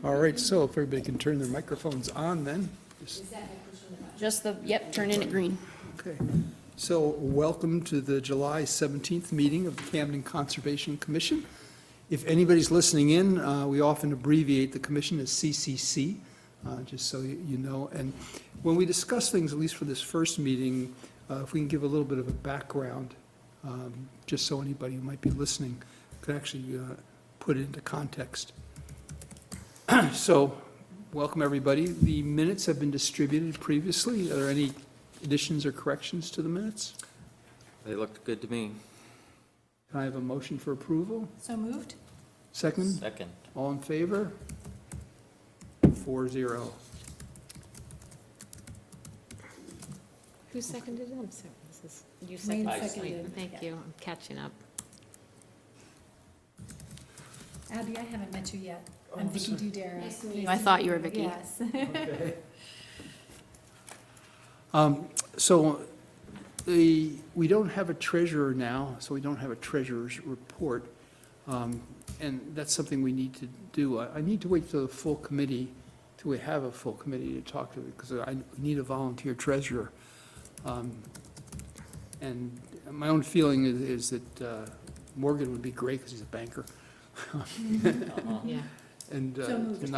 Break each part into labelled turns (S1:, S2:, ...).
S1: All right, so if everybody can turn their microphones on then.
S2: Just the, yep, turn in it green.
S1: Okay. So welcome to the July 17th meeting of the Camden Conservation Commission. If anybody's listening in, we often abbreviate the commission as CCC, just so you know. And when we discuss things, at least for this first meeting, if we can give a little bit of a background, just so anybody who might be listening could actually put it into context. So, welcome everybody. The minutes have been distributed previously. Are there any additions or corrections to the minutes?
S3: They looked good to me.
S1: Can I have a motion for approval?
S2: So moved?
S1: Second?
S3: Second.
S1: All in favor? 4-0.
S4: Who seconded it? I'm sorry, this is, you
S2: Wayne
S4: seconded.
S2: seconded.
S4: Thank you, I'm catching up.
S5: Abby, I haven't met you yet.
S1: Oh,
S5: I'm Vicky
S1: sorry.
S5: Dudera.
S2: Nice to meet you. I thought you were Vicky.
S5: Yes.
S1: Okay. So, we don't have a treasurer now, so we don't have a treasurer's report. And that's something we need to do. I need to wait till the full committee, till we have a full committee to talk to, because I need a volunteer treasurer. And my own feeling is that Morgan would be great, because he's a banker.
S4: Yeah.
S1: And
S5: So moved.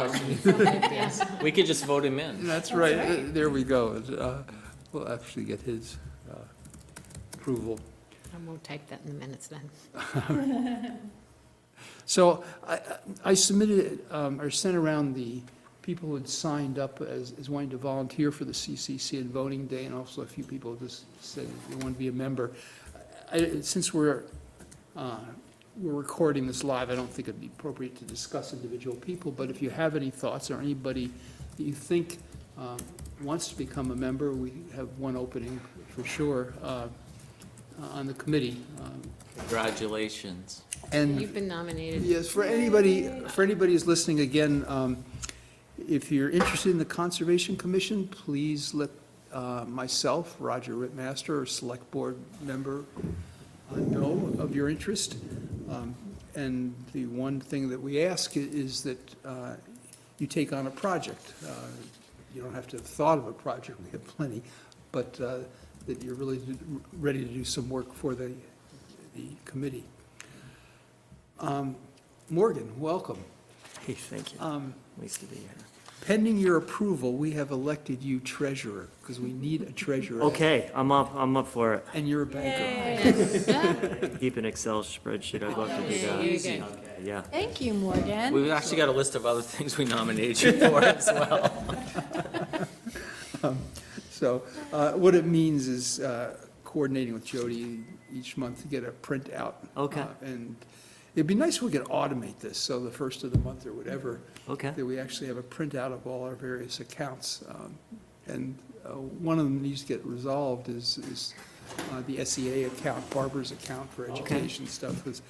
S4: Yes.
S3: We could just vote him in.
S1: that's right, there we go. We'll actually get his approval.
S4: I won't type that in the minutes then.
S1: So I submitted, or sent around the people who had signed up as wanting to volunteer for the CCC and voting day, and also a few people just said they want to be a member. Since we're recording this live, I don't think it'd be appropriate to discuss individual people, but if you have any thoughts or anybody that you think wants to become a member, we have one opening for sure on the committee.
S3: Congratulations.
S1: And
S4: You've been nominated.
S1: yes, for anybody who's listening, again, if you're interested in the Conservation Commission, please let myself, Roger Rittmaster, or Select Board member know of your interest. And the one thing that we ask is that you take on a project. You don't have to have thought of a project, we have plenty, but that you're really ready to do some work for the committee. Morgan, welcome.
S6: Hey, thank you. Nice to be here.
S1: Pending your approval, we have elected you treasurer, because we need a treasurer.
S6: Okay, I'm up for it.
S1: And you're a banker.
S6: Keep an Excel spreadsheet, I'd love to do that.
S4: There you go.
S6: Okay, yeah.
S5: Thank you, Morgan.
S3: We've actually got a list of other things we nominated you for as well.
S1: So what it means is coordinating with Jody each month to get a printout.
S6: Okay.
S1: And it'd be nice if we could automate this, so the first of the month or whatever,
S6: Okay.
S1: that we actually have a printout of all our various accounts. And one of them needs to get resolved is the SEA account, Barbara's account for education stuff, because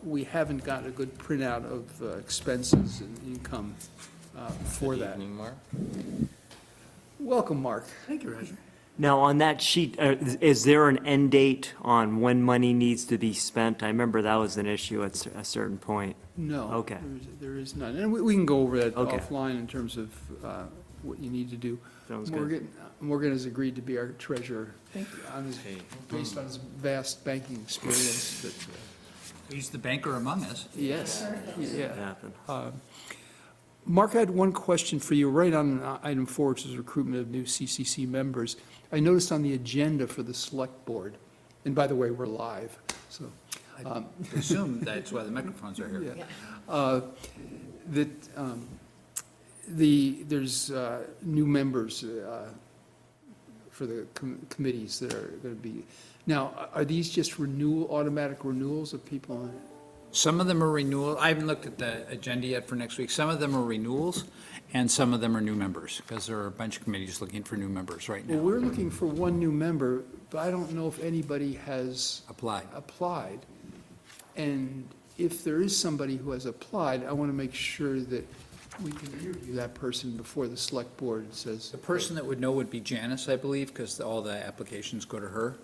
S1: we haven't got a good printout of expenses and income for
S3: Good
S1: that.
S3: evening, Mark.
S1: Welcome, Mark.
S7: Thank you, Roger.
S6: Now, on that sheet, is there an end date on when money needs to be spent? I remember that was an issue at a certain point.
S1: No.
S6: Okay.
S1: There is none. And we can go over that
S6: Okay.
S1: offline in terms of what you need to do.
S6: Sounds good.
S1: Morgan has agreed to be our treasurer. On his,
S3: Hey.
S1: based on his vast banking experience that,
S7: He's the banker among us.
S1: yes,
S6: It
S1: yeah.
S6: happened.
S1: Mark, I had one question for you, right on item 4, which is recruitment of new CCC members. I noticed on the agenda for the select board, and by the way, we're live, so.
S7: I assume that's why the microphones are here.
S1: Yeah. That there's new members for the committees that are going to be. Now, are these just automatic renewals of people?
S7: Some of them are renewal, I haven't looked at the agenda yet for next week. Some of them are renewals, and some of them are new members, because there are a bunch of committees looking for new members right
S1: Well,
S7: now.
S1: we're looking for one new member, but I don't know if anybody has
S7: Applied.
S1: And if there is somebody who has applied, I want to make sure that we can interview that person before the select board says.
S7: The person that would know would be Janice, I believe, because all the applications go to her.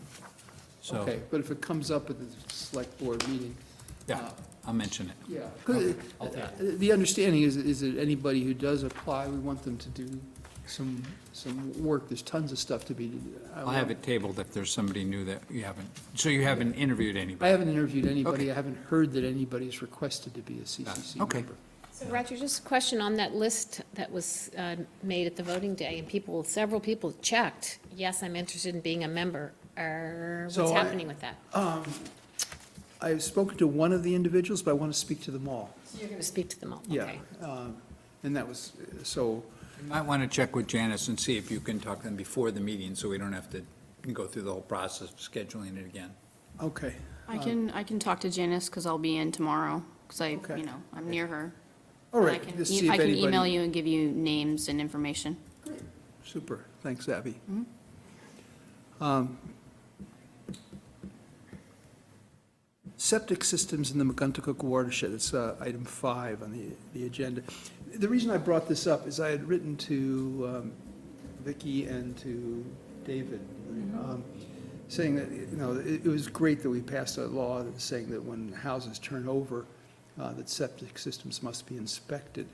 S7: So
S1: Okay, but if it comes up at the select board meeting,
S7: Yeah, I'll mention it.
S1: Yeah. 'Cause, the understanding is that anybody who does apply, we want them to do some work. There's tons of stuff to be.
S7: I'll have it tabled if there's somebody new that you haven't, so you haven't interviewed
S1: I
S7: anybody?
S1: haven't interviewed anybody.
S7: Okay.
S1: I haven't heard that anybody's requested to be a CCC
S7: Okay.
S1: member.
S4: So Roger, just a question on that list that was made at the voting day, and several people checked, yes, I'm interested in being a member. What's
S1: So
S4: happening with that?
S1: I've spoken to one of the individuals, but I want to speak to them all.
S4: So you're going to speak to them all?
S1: Yeah.
S4: Okay.
S1: And that was, so,
S7: You might want to check with Janice and see if you can talk to them before the meeting, so we don't have to go through the whole process of scheduling it again.
S1: okay.
S2: I can talk to Janice, because I'll be in tomorrow, because
S1: Okay.
S2: I'm near her.
S1: All
S2: And
S1: right.
S2: I can
S1: just see if
S2: I can
S1: anybody-
S2: email you and give you names and information.
S1: Super. Thanks, Abby. Septic systems in the McGuntacook watershed, it's item 5 on the agenda. The reason I brought this up is I had written to Vicki and to David, saying that, it was great that we passed a law that's saying that when houses turn over, that septic systems must be inspected.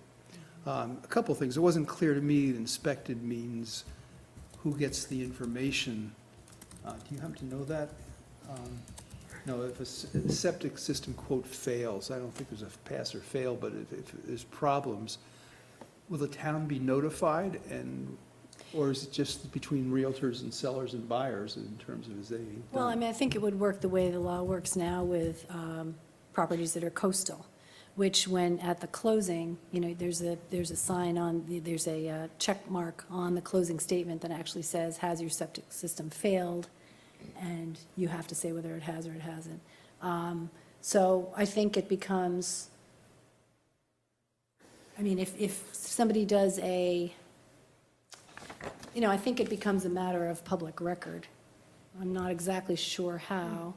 S1: A couple of things. It wasn't clear to me that inspected means who gets the information. Do you happen to know that? No, if a septic system, quote, fails, I don't think there's a pass or fail, but if there's problems, will the town be notified? Or is it just between realtors and sellers and buyers in terms of is they?
S5: Well, I mean, I think it would work the way the law works now with properties that are coastal, which when at the closing, there's a sign there's a check mark on the closing statement that actually says, has your septic system failed? And you have to say whether it has or it hasn't. So I think it becomes, if somebody does I think it becomes a matter of public record. I'm not exactly sure how.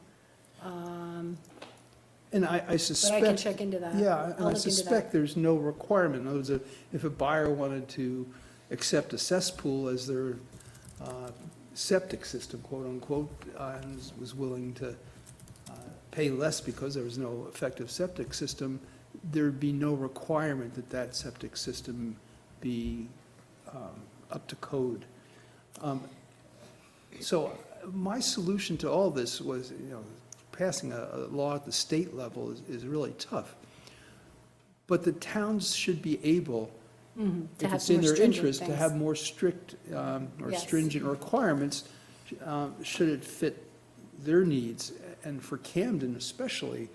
S1: And I suspect.
S5: But I can check into that.
S1: Yeah,
S5: I'll
S1: and I
S5: look into
S1: suspect
S5: that.
S1: there's no requirement. In other words, if a buyer wanted to accept a cesspool as their septic system, quote unquote, and was willing to pay less because there was no effective septic system, there'd be no requirement that that septic system be up to code. So my solution to all this was, passing a law at the state level is really tough. But the towns should be able,
S5: To
S1: if
S5: have
S1: it's in
S5: more
S1: their
S5: stringent
S1: interest, to
S5: things.
S1: have more strict or
S5: Yes.
S1: stringent requirements, should it fit their needs. And for Camden especially,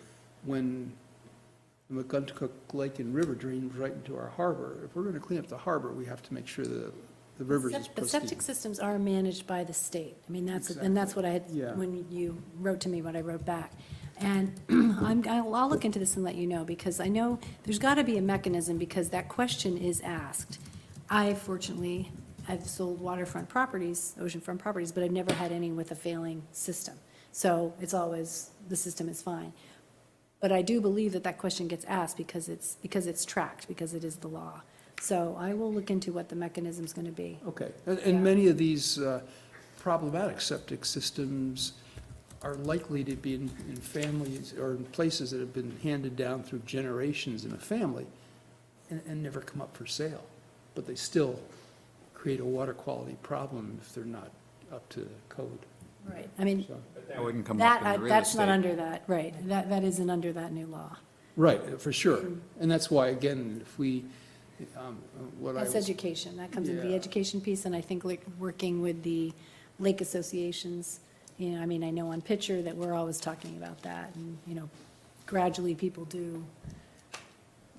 S1: when the McGuntacook Lake and River drains right into our harbor, if we're going to clean up the harbor, we have to make sure that the rivers is
S5: The septic
S1: pristine.
S5: systems are managed by the state. And that's what I had,
S1: Yeah.
S5: when you wrote to me, what I wrote back. And I'll look into this and let you know, because I know there's got to be a mechanism, because that question is asked. Fortunately, I've sold waterfront properties, oceanfront properties, but I've never had any with a failing system. So it's always, the system is fine. But I do believe that question gets asked because it's tracked, because it is the law. So I will look into what the mechanism's going to be.
S1: Okay, and many of these problematic septic systems are likely to be in families or in places that have been handed down through generations in a family and never come up for sale. But they still create a water quality problem if they're not up to code.
S5: Right. I mean,
S1: So-
S7: That wouldn't come up in the real
S5: that's not
S7: estate.
S5: under that, right. That isn't under that new law.
S1: Right, for sure. And that's why, again, if we, what I
S5: That's
S1: was.
S5: education. That comes into the
S1: Yeah.
S5: education piece, and I think like working with the lake associations, I know on Pitcher that we're always talking about that, and, gradually people do,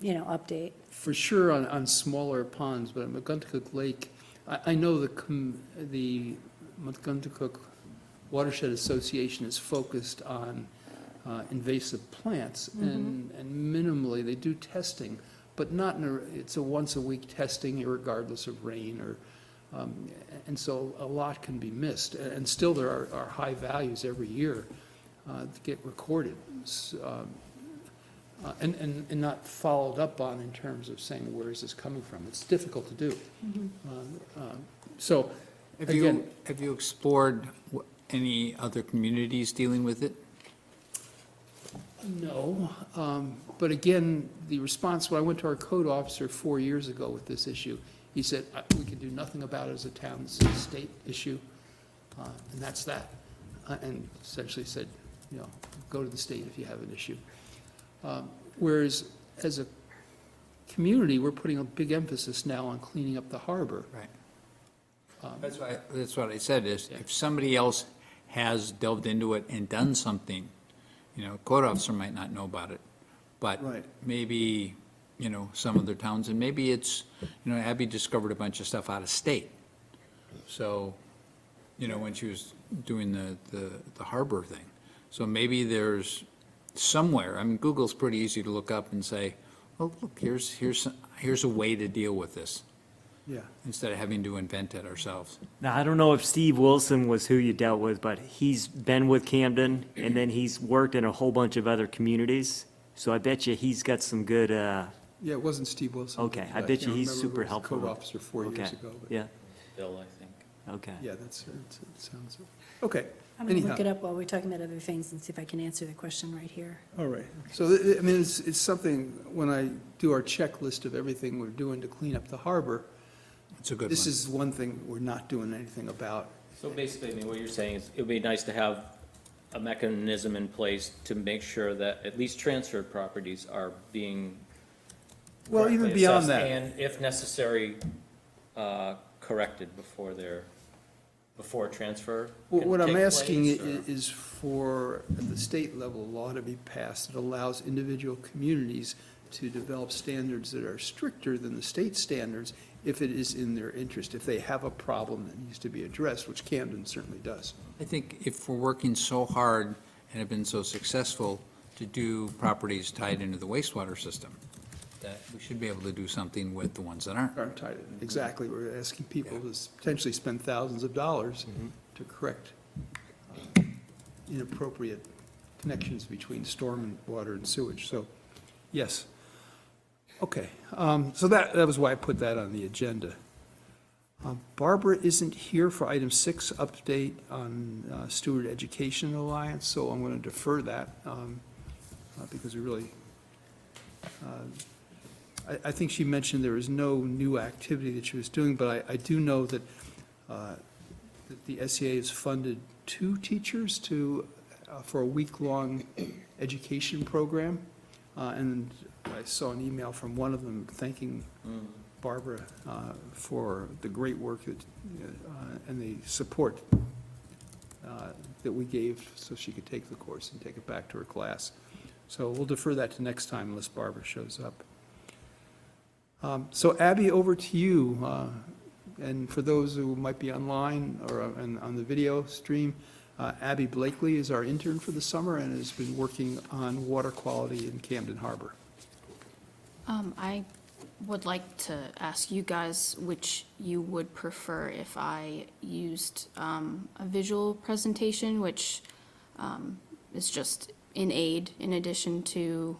S5: update.
S1: For sure on smaller ponds, but at McGuntacook Lake, I know the McGuntacook Watershed Association is focused on invasive plants, and minimally, they do testing, but not it's a once-a-week testing regardless of rain, and so a lot can be missed. And still, there are high values every year that get recorded. And not followed up on in terms of saying, where is this coming from? It's difficult to do. So, again,
S7: Have you explored any other communities dealing with it?
S1: No, but again, the response, when I went to our code officer 4 years ago with this issue, he said, we can do nothing about it as a town, it's a state issue, and that's that. And essentially said, you know, go to the state if you have an issue. Whereas, as a community, we're putting a big emphasis now on cleaning up the harbor.
S7: Right. That's what I said, is if somebody else has delved into it and done something, you know, code officer might not know about it, but
S1: Right.
S7: maybe, you know, some other towns, and maybe it's, you know, Abby discovered a bunch of stuff out of state. So, you know, when she was doing the harbor thing. So maybe there's somewhere, I mean, Google's pretty easy to look up and say, oh, look, here's a way to deal with this,
S1: Yeah.
S7: instead of having to invent it ourselves.
S6: Now, I don't know if Steve Wilson was who you dealt with, but he's been with Camden, and then he's worked in a whole bunch of other communities. So I bet you he's got some good,
S1: Yeah, it wasn't Steve Wilson.
S6: Okay, I
S1: but
S6: bet you
S1: can't
S6: he's
S1: remember
S6: super
S1: who was
S6: helpful.
S1: Code officer 4 years
S6: okay,
S1: ago. But
S6: yeah,
S3: Bill, I think.
S6: okay.
S1: Yeah, it sounds, okay.
S5: I'm going to look
S1: Anyhow.
S5: it up while we're talking about other things and see if I can answer the question right here.
S1: All right. So, I mean, it's something, when I do our checklist of everything we're doing to clean up the harbor,
S7: It's a good one.
S1: this is one thing we're not doing anything about.
S3: So basically, I mean, what you're saying is, it would be nice to have a mechanism in place to make sure that at least transferred properties are being
S1: Well, even
S3: correctly
S1: beyond
S3: assessed
S1: that.
S3: and, if necessary, corrected before transfer
S1: Well,
S3: can
S1: what I'm
S3: take
S1: asking
S3: place, or-
S1: is for, at the state level, a law to be passed that allows individual communities to develop standards that are stricter than the state standards if it is in their interest, if they have a problem that needs to be addressed, which Camden certainly does.
S7: I think if we're working so hard and have been so successful to do properties tied into the wastewater system, that we should be able to do something with the ones that aren't.
S1: Aren't tied in. Exactly, we're asking people to potentially spend thousands of dollars to correct inappropriate connections between storm and water and sewage, so, yes. Okay, so that was why I put that on the agenda. Barbara isn't here for item 6, update on Steward Education Alliance, so I'm going to defer that because we really, I think she mentioned there was no new activity that she was doing, but I do know that the SEA has funded 2 teachers for a week-long education program, and I saw an email from one of them thanking Barbara for the great work and the support that we gave so she could take the course and take it back to her class. So we'll defer that to next time unless Barbara shows up. So Abby, over to you. And for those who might be online or on the video stream, Abby Blakely is our intern for the summer and has been working on water quality in Camden Harbor.
S2: I would like to ask you guys which you would prefer if I used a visual presentation, which is just in aid in addition to,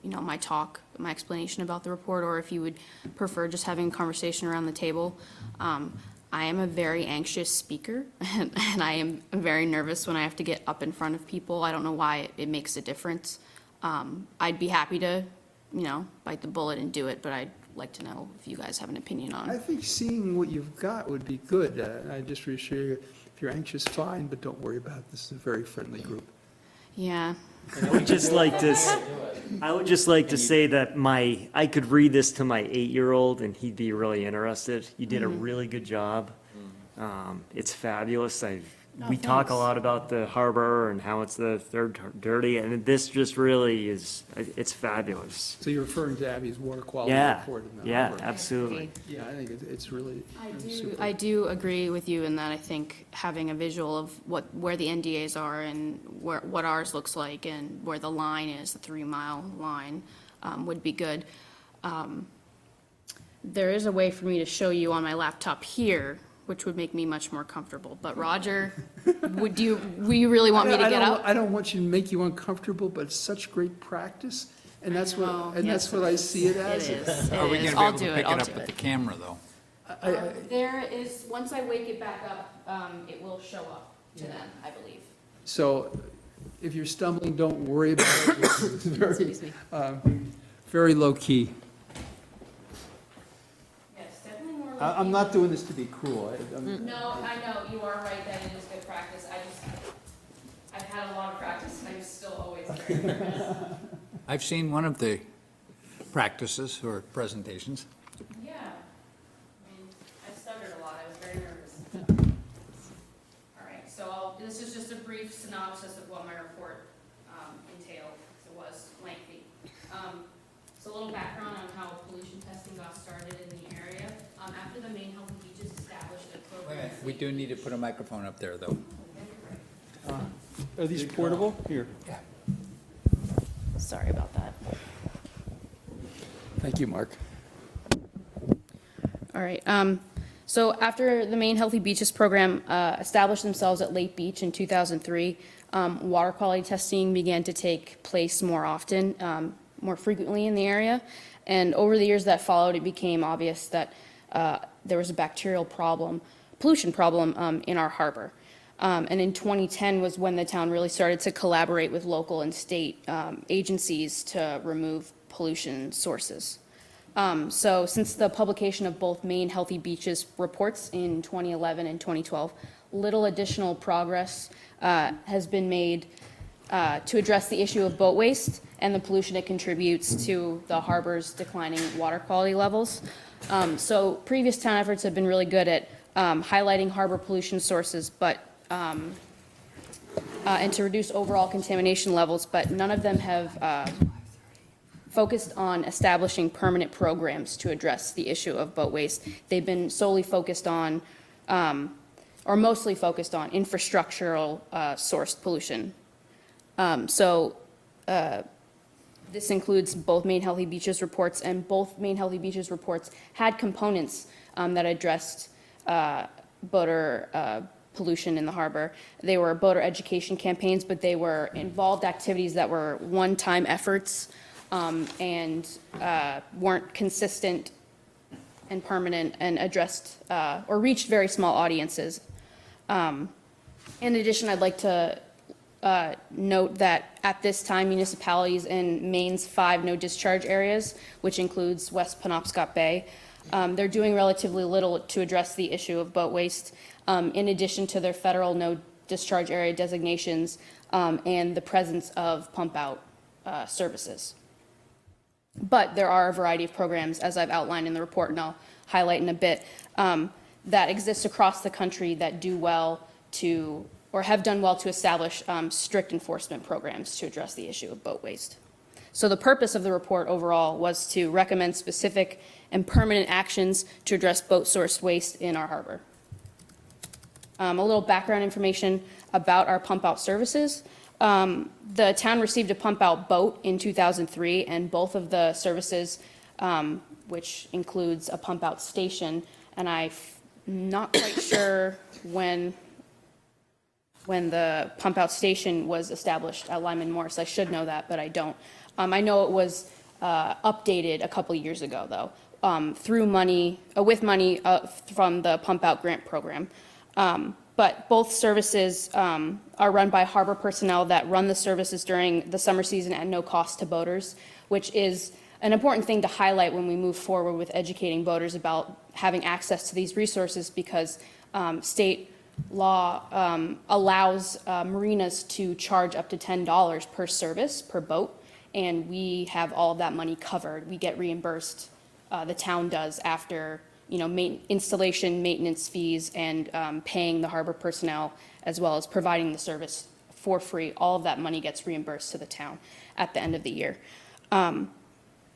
S2: you know, my talk, my explanation about the report, or if you would prefer just having a conversation around the table. I am a very anxious speaker, and I am very nervous when I have to get up in front of people. I don't know why it makes a difference. I'd be happy to, you know, bite the bullet and do it, but I'd like to know if you guys have an opinion
S1: I
S2: on.
S1: think seeing what you've got would be good. I just reassure you, if you're anxious, fine, but don't worry about it. This is a very friendly group.
S2: Yeah,
S6: I would just like to, I would just like to say that I could read this to my 8-year-old and he'd be really interested. You did a really good job. It's fabulous. We talk a
S2: thanks.
S6: lot about the harbor and how it's the third dirty, and this just really is, it's fabulous.
S1: So you're referring to Abby's water quality
S6: Yeah,
S1: report in the
S6: yeah,
S1: harbor?
S6: absolutely.
S1: Yeah, I think it's really super.
S2: I do agree with you in that I think having a visual of where the NDAs are and what ours looks like and where the line is, the 3-mile line, would be good. There is a way for me to show you on my laptop here, which would make me much more comfortable. But Roger, will you really want me to get up?
S1: I don't want you to make you uncomfortable, but it's such great practice, and that's
S2: know,
S1: what, and
S2: yes,
S1: that's what I see it as.
S2: It is,
S7: Are we
S2: it is.
S7: going to be
S2: I'll
S7: able
S2: do
S7: to
S2: it,
S7: pick
S2: I'll
S7: it up
S2: do
S7: with the
S2: it.
S7: camera, though?
S2: There is, once I wake it back up, it will show up to them, I believe.
S1: So If you're stumbling, don't worry about it. It's very,
S4: Excuse me.
S1: very low key.
S2: Yes, definitely more.
S1: I'm not doing this to be cruel.
S2: No, I know, you are right that it is good practice. I've had a lot of practice, and I'm still always very nervous.
S7: I've seen one of the practices or presentations.
S2: Yeah, I mean, I stuttered a lot, I was very nervous. All right, so this is just a brief synopsis of what my report entailed, because it was lengthy. So a little background on how pollution testing got started in the area. After the Maine Healthy Beaches established a program.
S7: We do need to put a microphone up there, though.
S1: Are these portable? Here.
S2: Sorry about that.
S1: Thank you, Mark.
S2: All right, so after the Maine Healthy Beaches program established themselves at Lake Beach in 2003, water quality testing began to take place more often, more frequently in the area. And over the years that followed, it became obvious that there was a bacterial problem, pollution problem in our harbor. And in 2010 was when the town really started to collaborate with local and state agencies to remove pollution sources. So since the publication of both Maine Healthy Beaches reports in 2011 and 2012, little additional progress has been made to address the issue of boat waste and the pollution it contributes to the harbor's declining water quality levels. So previous town efforts have been really good at highlighting harbor pollution sources, but and to reduce overall contamination levels, but none of them have focused on establishing permanent programs to address the issue of boat waste. They've been solely focused on, or mostly focused on, infrastructural sourced pollution. This includes both Maine Healthy Beaches reports, and both Maine Healthy Beaches reports had components that addressed boater pollution in the harbor. They were boater education campaigns, but they were involved activities that were one-time efforts and weren't consistent and permanent and addressed or reached very small audiences. In addition, I'd like to note that at this time, municipalities in Maine's 5 no discharge areas, which includes West Penobscot Bay, they're doing relatively little to address the issue of boat waste, in addition to their federal no discharge area designations and the presence of pump out services. But there are a variety of programs, as I've outlined in the report, and I'll highlight in a bit, that exist across the country that do well to, or have done well to establish strict enforcement programs to address the issue of boat waste. So the purpose of the report overall was to recommend specific and permanent actions to address boat sourced waste in our harbor. A little background information about our pump out services. The town received a pump out boat in 2003, and both of the services, which includes a pump out station, and I'm not quite sure when the pump out station was established at Lyman Morris. I should know that, but I don't. I know it was updated a couple years ago, though, through money, with money from the pump out grant program. But both services are run by harbor personnel that run the services during the summer season at no cost to boaters, which is an important thing to highlight when we move forward with educating boaters about having access to these resources, because state law allows marinas to charge up to $10 per service per boat, and we have all of that money covered. We get reimbursed, the town does, after installation, maintenance fees, and paying the harbor personnel, as well as providing the service for free. All of that money gets reimbursed to the town at the end of the year.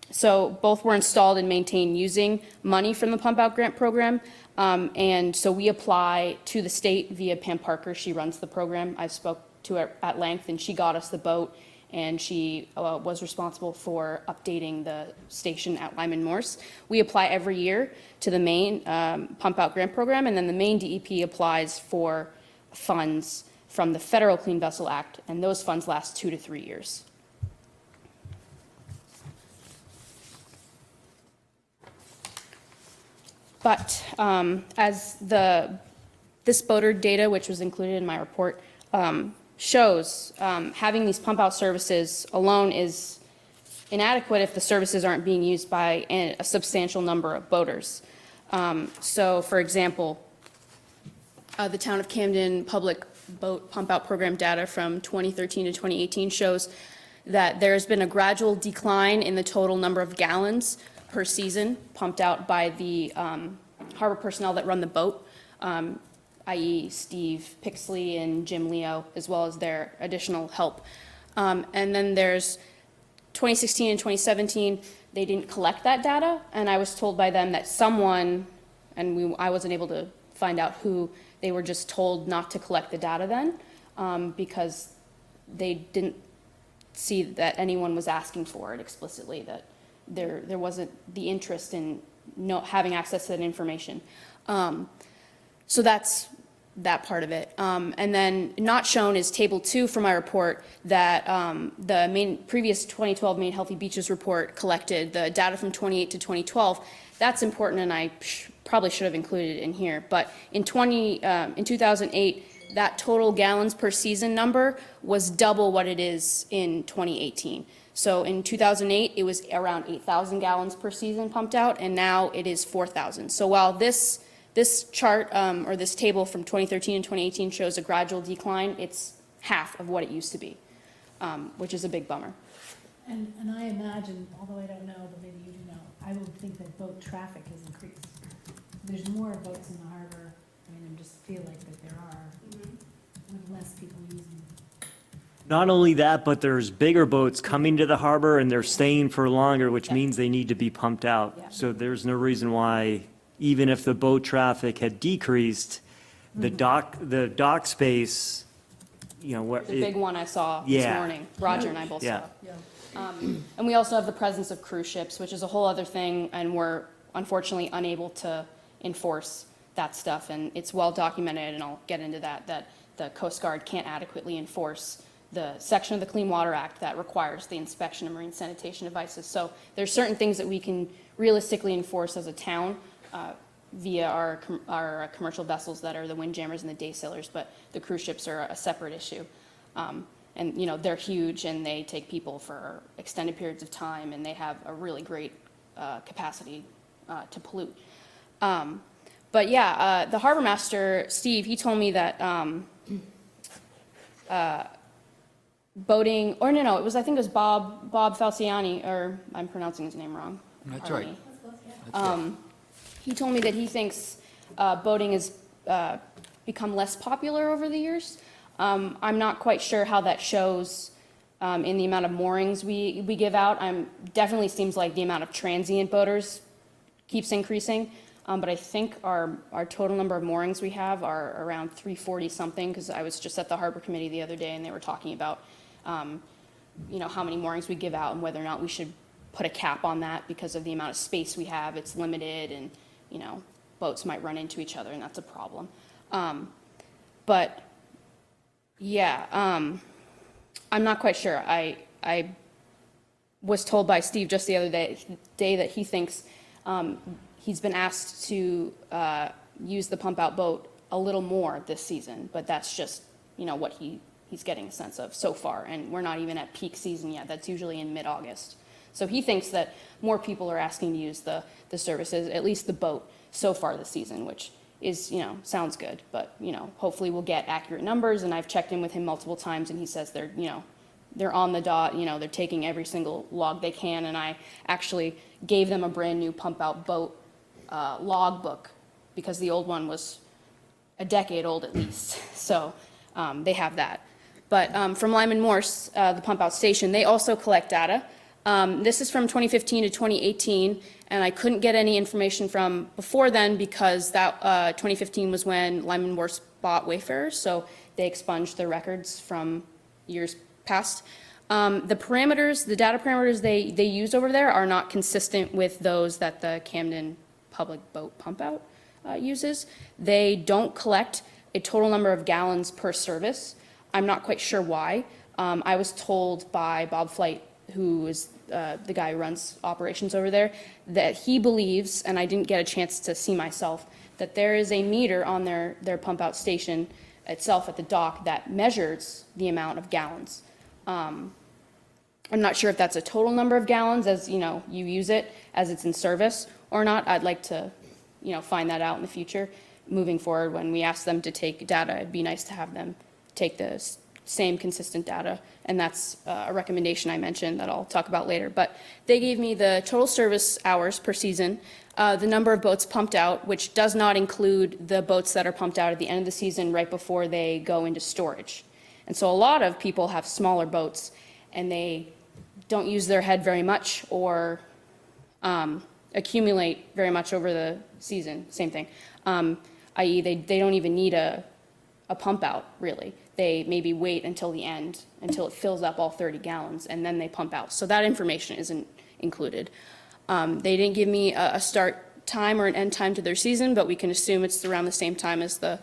S2: So both were installed and maintained using money from the pump out grant program. And so we apply to the state via Pam Parker. She runs the program. I spoke to her at length, and she got us the boat, and she was responsible for updating the station at Lyman Morse. We apply every year to the Maine pump out grant program, and then the Maine DEP applies for funds from the Federal Clean Vessel Act, and those funds last 2 to 3 years. But as this boater data, which was included in my report, shows having these pump out services alone is inadequate if the services aren't being used by a substantial number of boaters. So, for example, the Town of Camden Public Boat Pump Out Program data from 2013 to 2018 shows that there's been a gradual decline in the total number of gallons per season pumped out by the harbor personnel that run the boat, i.e. Steve Pixley and Jim Leo, as well as their additional help. And then there's 2016 and 2017, they didn't collect that data, and I was told by them that someone, and I wasn't able to find out who, they were just told not to collect the data then, because they didn't see that anyone was asking for it explicitly, that there wasn't the interest in having access to that information. So that's that part of it. And then not shown is Table 2 from my report that the previous 2012 Maine Healthy Beaches report collected the data from 28 to 2012. That's important, and I probably should have included it in here. But in 2008, that total gallons per season number was double what it is in 2018. So in 2008, it was around 8,000 gallons per season pumped out, and now it is 4,000. So while this chart, or this table from 2013 and 2018 shows a gradual decline, it's half of what it used to be, which is a big bummer.
S5: And I imagine, although I don't know, but maybe you do know, I would think that boat traffic has increased. There's more boats in the harbor, I mean, I just feel like that there are, with less people using them.
S6: Not only that, but there's bigger boats coming to the harbor and they're staying for longer, which
S2: Yeah.
S6: means they need to be pumped out.
S5: Yeah.
S6: So there's no reason why, even if the boat traffic had decreased, the dock space, you know, what.
S2: The big one I saw this
S6: Yeah.
S2: morning, Roger and I both
S6: Yeah.
S2: saw.
S5: Yeah.
S2: And we also have the presence of cruise ships, which is a whole other thing, and we're unfortunately unable to enforce that stuff. And it's well documented, and I'll get into that, that the Coast Guard can't adequately enforce the section of the Clean Water Act that requires the inspection of marine sanitation devices. So there's certain things that we can realistically enforce as a town via our commercial vessels that are the windjammers and the day sailors, but the cruise ships are a separate issue. And, you know, they're huge, and they take people for extended periods of time, and they have a really great capacity to pollute. But yeah, the harbor master, Steve, he told me that boating, or no, it was, I think it was Bob Falciani, or I'm pronouncing his name wrong.
S7: That's
S2: pardon
S7: right.
S2: me.
S7: That's right.
S2: He told me that he thinks boating has become less popular over the years. I'm not quite sure how that shows in the amount of moorings we give out. Definitely seems like the amount of transient boaters keeps increasing. But I think our total number of moorings we have are around 340 something, because I was just at the harbor committee the other day and they were talking about, you know, how many moorings we give out and whether or not we should put a cap on that because of the amount of space we have. It's limited, and, you know, boats might run into each other, and that's a problem. But yeah, I'm not quite sure. I was told by Steve just the other day that he thinks he's been asked to use the pump out boat a little more this season, but that's just, you know, what he's getting a sense of so far, and we're not even at peak season yet. That's usually in mid-August. So he thinks that more people are asking to use the services, at least the boat, so far this season, which is, you know, sounds good, but, you know, hopefully we'll get accurate numbers, and I've checked in with him multiple times, and he says they're, you know, they're on the dot, you know, they're taking every single log they can, and I actually gave them a brand-new pump-out boat log book, because the old one was a decade old at least, so they have that. But from Lyman Morse, the pump-out station, they also collect data. This is from 2015 to 2018, and I couldn't get any information from before then because that 2015 was when Lyman Morse bought Wayfarers, so they expunged their records from years past. The parameters, the data parameters they use over there are not consistent with those that the Camden Public Boat Pump Out uses. They don't collect a total number of gallons per service. I'm not quite sure why. I was told by Bob Flight, who is the guy who runs operations over there, that he believes, and I didn't get a chance to see myself, that there is a meter on their pump out station,
S8: itself at the dock that measures the amount of gallons. I'm not sure if that's a total number of gallons as, you know, you use it as it's in service or not. I'd like to, you know, find that out in the future. Moving forward, when we ask them to take data, it'd be nice to have them take the same consistent data. And that's a recommendation I mentioned that I'll talk about later. But they gave me the total service hours per season, the number of boats pumped out, which does not include the boats that are pumped out at the end of the season right before they go into storage. And so a lot of people have smaller boats and they don't use their head very much or accumulate very much over the season, same thing. I.e. they don't even need a pump out, really. They maybe wait until the end, until it fills up all 30 gallons, and then they pump out. So that information isn't included. They didn't give me a start time or an end time to their season, but we can assume it's around the same time as the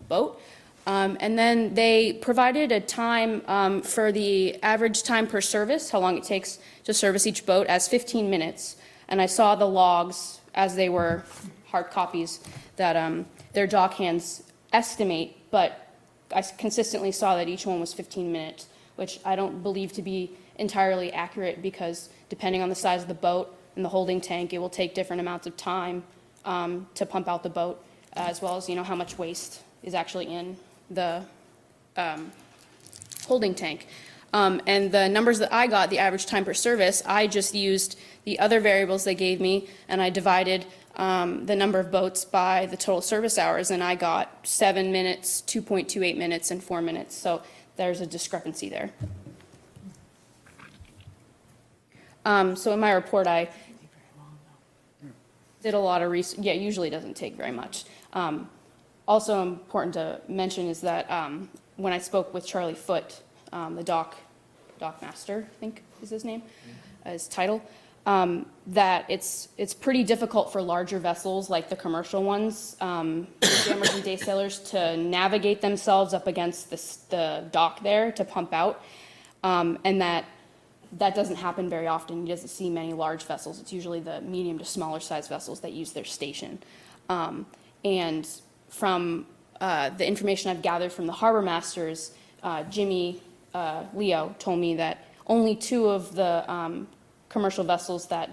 S8: boat. And then they provided a time for the average time per service, how long it takes to service each boat, as 15 minutes. And I saw the logs, as they were hard copies, that their dock hands estimate, but I consistently saw that each one was 15 minutes, which I don't believe to be entirely accurate, because depending on the size of the boat and the holding tank, it will take different amounts of time to pump out the boat, as well as, you know, how much waste is actually in the holding tank. And the numbers that I got, the average time per service, I just used the other variables they gave me, and I divided the number of boats by the total service hours, and I got 7 minutes, 2.28 minutes, and 4 minutes. So there's a discrepancy there. So in my report, I did a lot of research. Yeah, it usually doesn't take very much. Also important to mention is that when I spoke with Charlie Foote, the dock master, I think is his name, his title, that it's pretty difficult for larger vessels like the commercial ones, jammers and day sailors, to navigate themselves up against the dock there to pump out, and that doesn't happen very often. He doesn't see many large vessels. It's usually the medium to smaller size vessels that use their station. And from the information I've gathered from the harbor masters, Jimmy Leo told me that only 2 of the commercial vessels that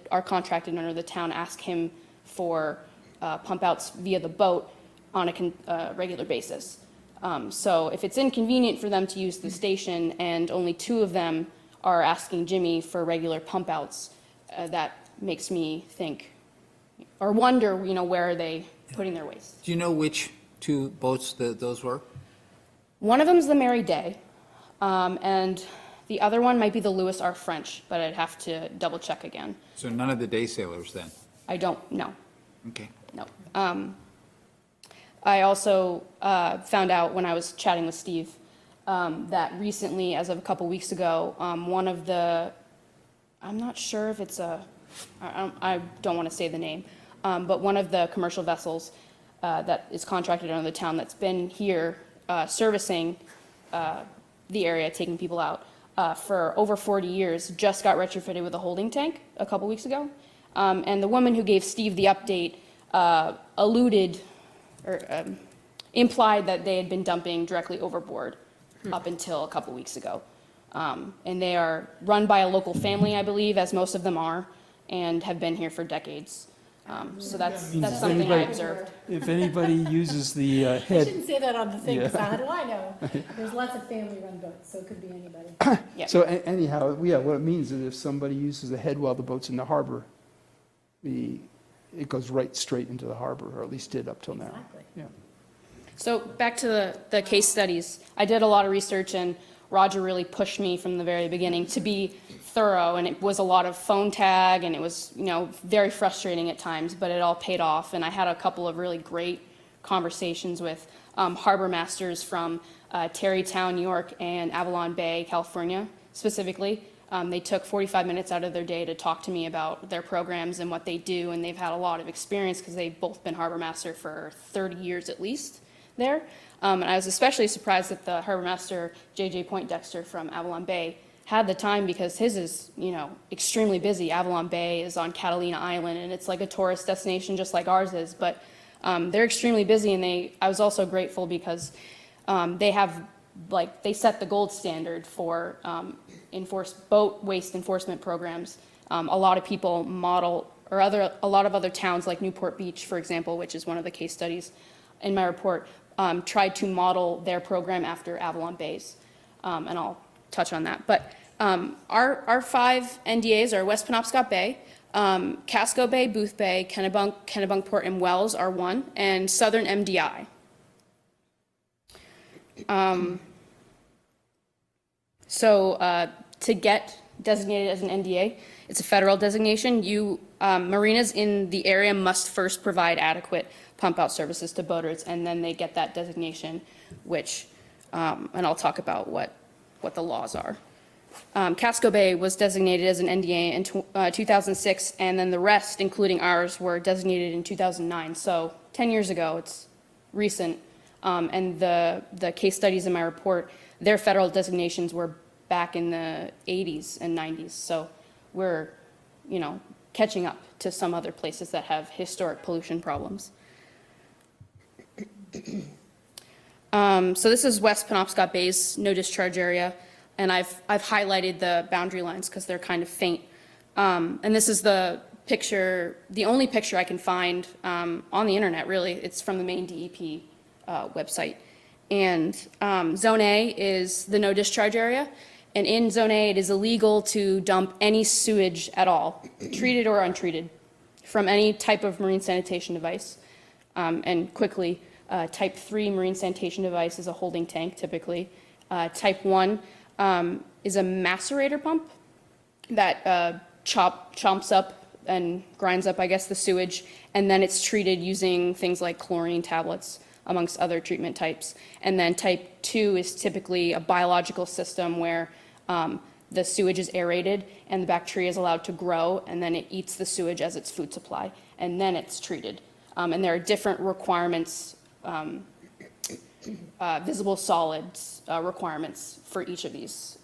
S8: are contracted under the town ask him for pump outs via the boat on a regular basis. So if it's inconvenient for them to use the station and only 2 of them are asking Jimmy for regular pump outs, that makes me think or wonder, you know, where are they putting their waste?
S7: Do you know which 2 boats those were?
S8: One of them's the Mary Day, and the other one might be the Louis R. French, but I'd have to double check again.
S7: So none of the day sailors then?
S8: I don't know.
S7: Okay.
S8: No. I also found out when I was chatting with Steve that recently, as of a couple weeks ago, one of the, I'm not sure if it's I don't want to say the name, but one of the commercial vessels that is contracted under the town that's been here servicing the area, taking people out for over 40 years, just got retrofitted with a holding tank a couple weeks ago. And the woman who gave Steve the update alluded or implied that they had been dumping directly overboard up until a couple weeks ago. And they are run by a local family, I believe, as most of them are, and have been here for decades. So that's something I observed.
S1: If anybody uses the
S5: I
S1: head,
S5: shouldn't say that on the thing, because
S1: Yeah.
S5: how do I know? There's lots of family-run boats, so it could be anybody.
S8: Yeah.
S1: so anyhow, yeah, what it means is if somebody uses the head while the boat's in the harbor, it goes right straight into the harbor, or at least did up till now.
S5: Exactly.
S1: Yeah.
S8: So back to the case studies. I did a lot of research, and Roger really pushed me from the very beginning to be thorough, and it was a lot of phone tag, and it was, you know, very frustrating at times, but it all paid off. And I had a couple of really great conversations with harbor masters from Tarrytown, New York, and Avalon Bay, California, specifically. They took 45 minutes out of their day to talk to me about their programs and what they do, and they've had a lot of experience because they've both been harbor master for 30 years at least there. And I was especially surprised that the harbor master, J.J. Poindexter from Avalon Bay, had the time, because his is, you know, extremely busy. Avalon Bay is on Catalina Island, and it's like a tourist destination just like ours is. But They're extremely busy, and I was also grateful because they have, like, they set the gold standard for boat waste enforcement programs. A lot of people model, or a lot of other towns like Newport Beach, for example, which is one of the case studies in my report, tried to model their program after Avalon Bay's, and I'll touch on that. But our 5 NDAs are West Penobscot Bay, Casco Bay, Booth Bay, Kennebunkport, and Wells are 1, and Southern MDI. To get designated as an NDA, it's a federal designation. Marinas in the area must first provide adequate pump-out services to boaters, and then they get that designation, which, and I'll talk about what the laws are. Casco Bay was designated as an NDA in 2006, and then the rest, including ours, were designated in 2009. So 10 years ago, it's recent. And the case studies in my report, their federal designations were back in the 80s and 90s. So we're, catching up to some other places that have historic pollution problems. So this is West Penobscot Bay's no discharge area, and I've highlighted the boundary lines because they're kind of faint. And this is the picture, the only picture I can find on the internet, really. It's from the Maine DEP website. And Zone A is the no discharge area. And in Zone A, it is illegal to dump any sewage at all, treated or untreated, from any type of marine sanitation device. And quickly, Type 3 marine sanitation device is a holding tank, typically. Type 1 is a macerator pump that chomps up and grinds up, I guess, the sewage, and then it's treated using things like chlorine tablets, amongst other treatment types. And then Type 2 is typically a biological system where the sewage is aerated and the bacteria is allowed to grow, and then it eats the sewage as its food supply, and then it's treated. And there are different requirements, visible solids requirements for each of these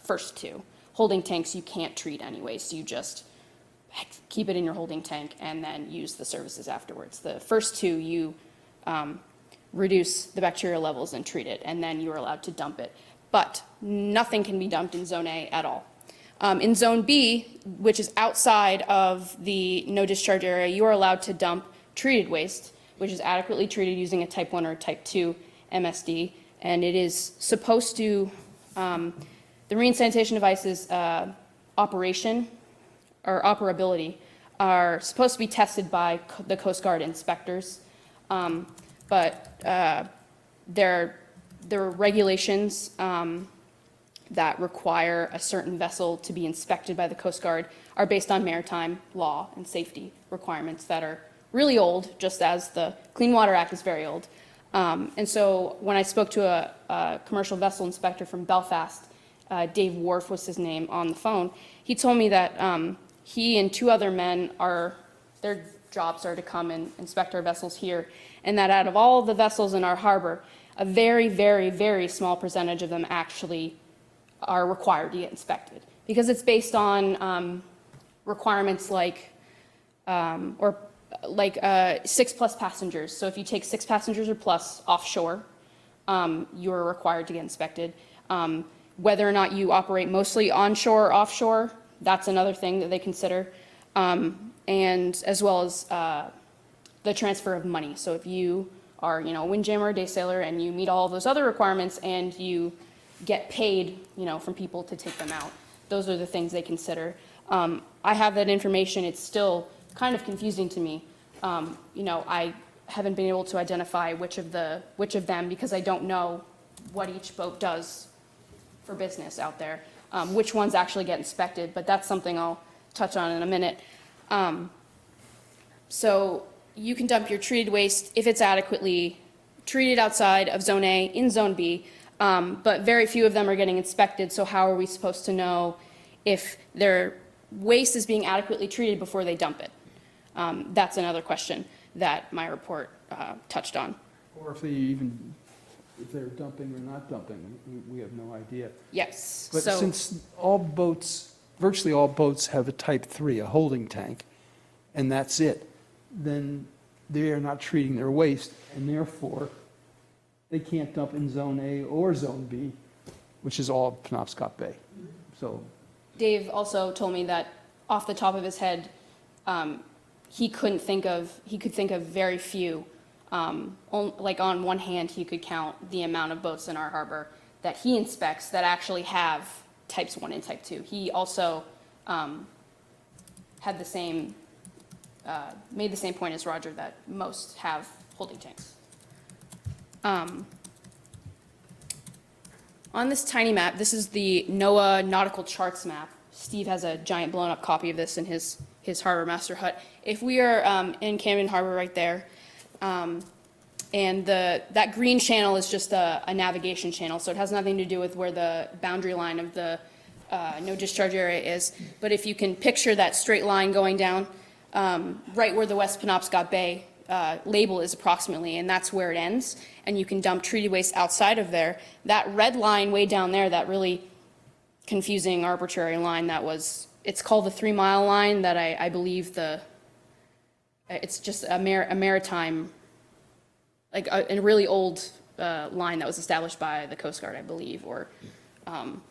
S8: first 2. Holding tanks you can't treat anyway, so you just keep it in your holding tank and then use the services afterwards. The first 2 you reduce the bacterial levels and treat it, and then you're allowed to dump it. But nothing can be dumped in Zone A at all. In Zone B, which is outside of the no discharge area, you are allowed to dump treated waste, which is adequately treated using a Type 1 or Type 2 MSD, and it is supposed to, the marine sanitation devices operation or operability are supposed to be tested by the Coast Guard inspectors, but there are regulations that require a certain vessel to be inspected by the Coast Guard are based on maritime law and safety requirements that are really old, just as the Clean Water Act is very old. And so when I spoke to a commercial vessel inspector from Belfast, Dave Wharf was his name, on the phone, he told me that he and 2 other men their jobs are to come and inspect our vessels here, and that out of all the vessels in our harbor, a very, very, very small percentage of them actually are required to get inspected, because it's based on requirements like 6+ passengers. So if you take 6 passengers or plus offshore, you're required to get inspected. Whether or not you operate mostly onshore or offshore, that's another thing that they consider. And as well as the transfer of money. So if you are, a windjammer or day sailor and you meet all of those other requirements and you get paid, from people to take them out, those are the things they consider. I have that information. It's still kind of confusing to me. I haven't been able to identify which of them, because I don't know what each boat does for business out there, which ones actually get inspected, but that's something I'll touch on in a minute. So you can dump your treated waste if it's adequately treated outside of Zone A in Zone B, but very few of them are getting inspected, so how are we supposed to know if their waste is being adequately treated before they dump it? That's another question that my report touched on.
S1: Or if they're dumping or not dumping, we have no idea.
S8: Yes.
S1: But
S8: So
S1: since virtually all boats have a Type 3, a holding tank, and that's it, then they are not treating their waste, and therefore, they can't dump in Zone A or Zone B, which is all of Penobscot Bay. So,
S8: Dave also told me that off the top of his head, he could think of very few. Like on one hand, he could count the amount of boats in our harbor that he inspects that actually have types 1 and type 2. He also had the same, made the same point as Roger that most have holding tanks. On this tiny map, this is the NOAA nautical charts map. Steve has a giant blown up copy of this in his harbor master hut. If we are in Camden Harbor right there, and that green channel is just a navigation channel, so it has nothing to do with where the boundary line of the no discharge area is. But if you can picture that straight line going down, right where the West Penobscot Bay label is approximately, and that's where it ends, and you can dump treated waste outside of there. That red line way down there, that really confusing arbitrary line it's called the 3 mile line, that I believe it's just a maritime, like a really old line that was established by the Coast Guard, I believe, or I'm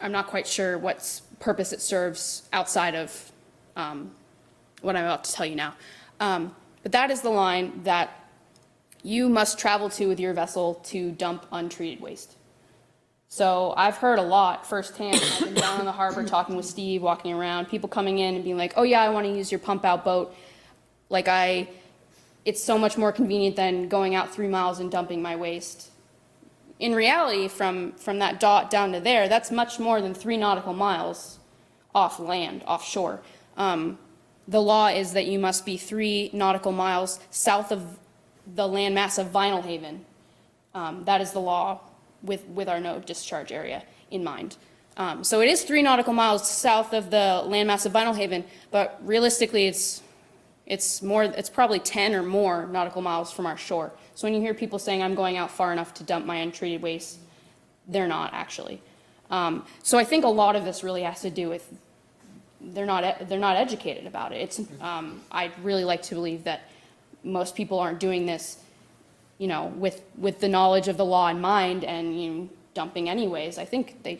S8: not quite sure what purpose it serves outside of what I'm about to tell you now. But that is the line that you must travel to with your vessel to dump untreated waste. So I've heard a lot firsthand. I've been down in the harbor talking with Steve, walking around, people coming in and being like, oh yeah, I want to use your pump out boat. Like it's so much more convenient than going out 3 miles and dumping my waste. In reality, from that dot down to there, that's much more than 3 nautical miles off land, offshore. The law is that you must be 3 nautical miles south of the landmass of Vinyl Haven. That is the law with our no discharge area in mind. So it is 3 nautical miles south of the landmass of Vinyl Haven, but realistically it's probably 10 or more nautical miles from our shore. So when you hear people saying I'm going out far enough to dump my untreated waste, they're not actually. So I think a lot of this really has to do with they're not educated about it. I'd really like to believe that most people aren't doing this, with the knowledge of the law in mind and dumping anyways. I think they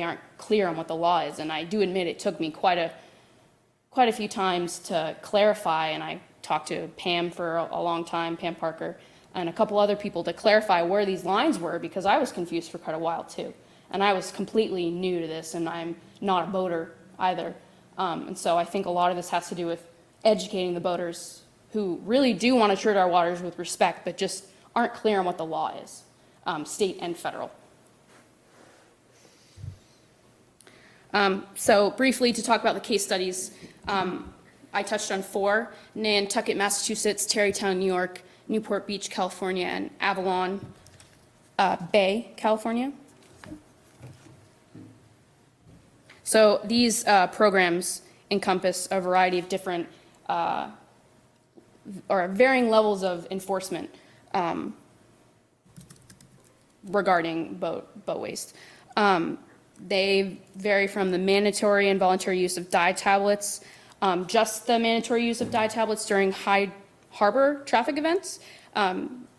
S8: aren't clear on what the law is, and I do admit it took me quite a few times to clarify, and I talked to Pam for a long time, Pam Parker, and a couple other people to clarify where these lines were, because I was confused for quite a while too. And I was completely new to this, and I'm not a boater either. And so I think a lot of this has to do with educating the boaters who really do want to treat our waters with respect, but just aren't clear on what the law is, state and federal. So briefly, to talk about the case studies, I touched on 4: Nantucket, Massachusetts, Tarrytown, New York, Newport Beach, California, and Avalon Bay, California. So these programs encompass a variety of different or varying levels of enforcement regarding boat waste. They vary from the mandatory and voluntary use of dye tablets, just the mandatory use of dye tablets during high harbor traffic events,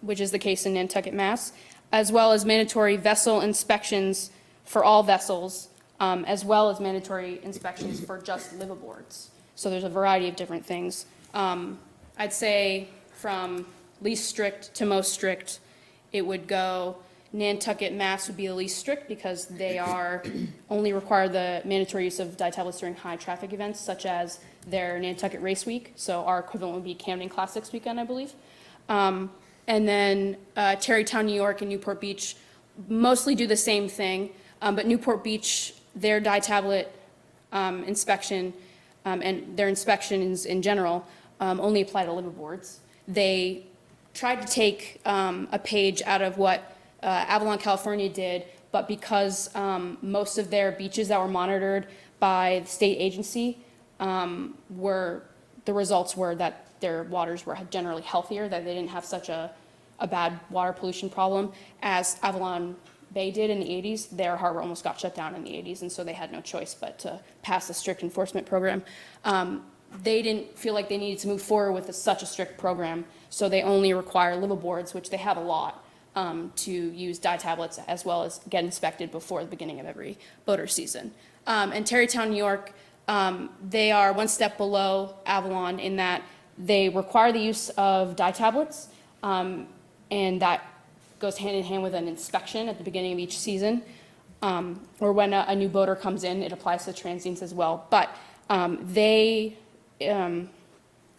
S8: which is the case in Nantucket, Mass., as well as mandatory vessel inspections for all vessels, as well as mandatory inspections for just liveaboards. So there's a variety of different things. I'd say from least strict to most strict, it would go Nantucket, Mass. Would be the least strict because they only require the mandatory use of dye tablets during high traffic events, such as their Nantucket Race Week. So our equivalent would be Camden Classics weekend, I believe. And then Tarrytown, New York, and Newport Beach mostly do the same thing, but Newport Beach, their dye tablet inspection and their inspections in general only apply to liveaboards. They tried to take a page out of what Avalon, California did, but because most of their beaches that were monitored by the state agency the results were that their waters were generally healthier, that they didn't have such a bad water pollution problem as Avalon Bay did in the 80s. Their harbor almost got shut down in the 80s, and so they had no choice but to pass a strict enforcement program. they didn't feel like they needed to move forward with such a strict program, so they only require livable boards, which they have a lot, to use dye tablets as well as get inspected before the beginning of every boater season. And Tarrytown, New York, they are one step below Avalon in that they require the use of dye tablets, and that goes hand in hand with an inspection at the beginning of each season, or when a new boater comes in, it applies to transients as well. But they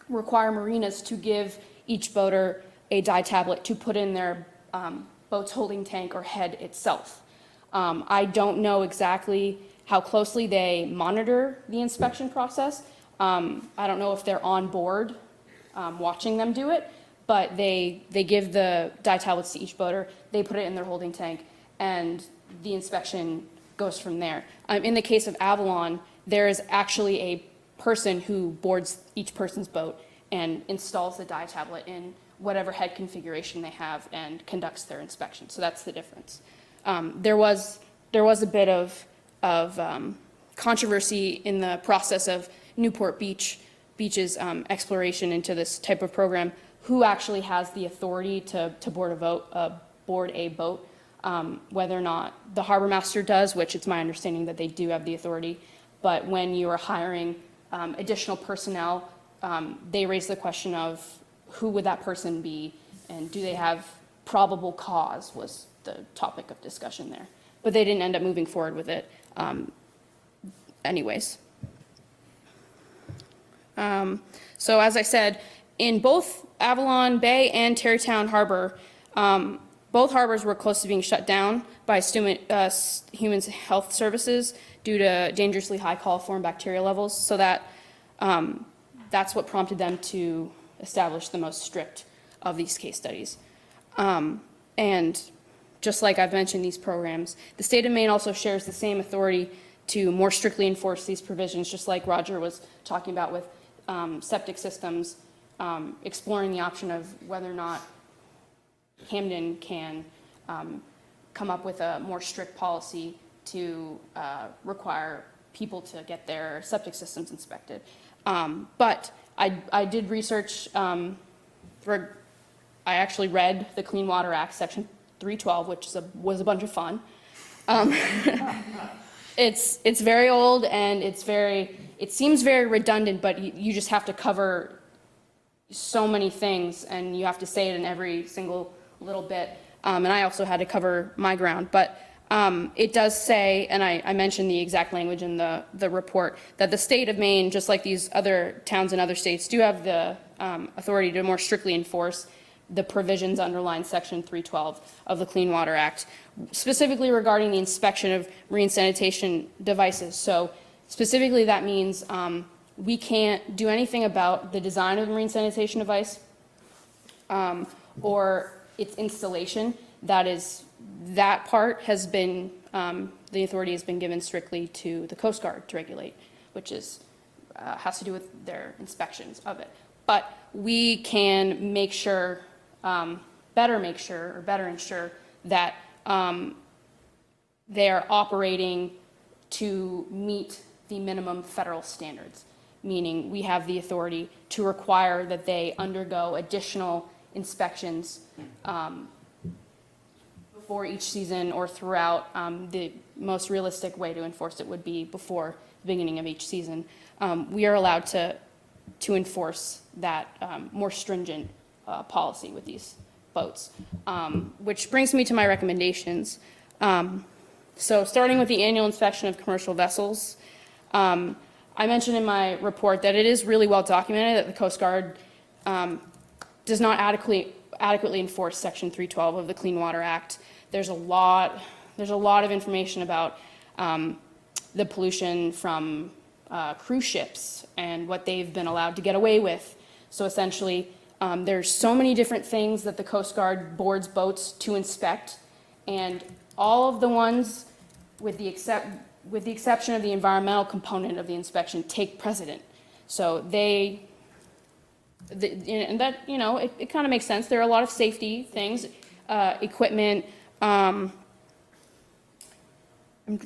S8: require marinas to give each boater a dye tablet to put in their boat's holding tank or head itself. I don't know exactly how closely they monitor the inspection process. I don't know if they're on board watching them do it, but they give the dye tablets to each boater, they put it in their holding tank, and the inspection goes from there. In the case of Avalon, there is actually a person who boards each person's boat and installs the dye tablet in whatever head configuration they have and conducts their inspection. So that's the difference. There was a bit of controversy in the process of Newport Beach's exploration into this type of program. Who actually has the authority to board a boat? Whether or not the harbor master does, which it's my understanding that they do have the authority. But when you are hiring additional personnel, they raise the question of who would that person be, and do they have probable cause was the topic of discussion there. But they didn't end up moving forward with it anyways. So as I said, in both Avalon Bay and Tarrytown Harbor, both harbors were close to being shut down by Human Health Services due to dangerously high coliform bacteria levels. So that's what prompted them to establish the most strict of these case studies. And just like I've mentioned these programs, the state of Maine also shares the same authority to more strictly enforce these provisions, just like Roger was talking about with septic systems, exploring the option of whether or not Camden can come up with a more strict policy to require people to get their septic systems inspected. But I did research, I actually read the Clean Water Act, Section 312, which was a bunch of fun. It's very old and it seems very redundant, but you just have to cover so many things and you have to say it in every single little bit. And I also had to cover my ground, but it does say, and I mentioned the exact language in the report, that the state of Maine, just like these other towns in other states, do have the authority to more strictly enforce the provisions underlying Section 312 of the Clean Water Act, specifically regarding the inspection of marine sanitation devices. So specifically that means we can't do anything about the design of the marine sanitation device or its installation. That part has been, the authority has been given strictly to the Coast Guard to regulate, which has to do with their inspections of it. But we can make sure, better ensure that they are operating to meet the minimum federal standards, meaning we have the authority to require that they undergo additional inspections before each season or throughout. The most realistic way to enforce it would be before the beginning of each season. We are allowed to enforce that more stringent policy with these boats, which brings me to my recommendations. So starting with the annual inspection of commercial vessels, I mentioned in my report that it is really well documented that the Coast Guard does not adequately enforce Section 312 of the Clean Water Act. There's a lot of information about the pollution from cruise ships and what they've been allowed to get away with. So essentially, there's so many different things that the Coast Guard boards boats to inspect, and all of the ones, with the exception of the environmental component of the inspection, take precedent. So and that, it kind of makes sense. There are a lot of safety things, equipment, I'm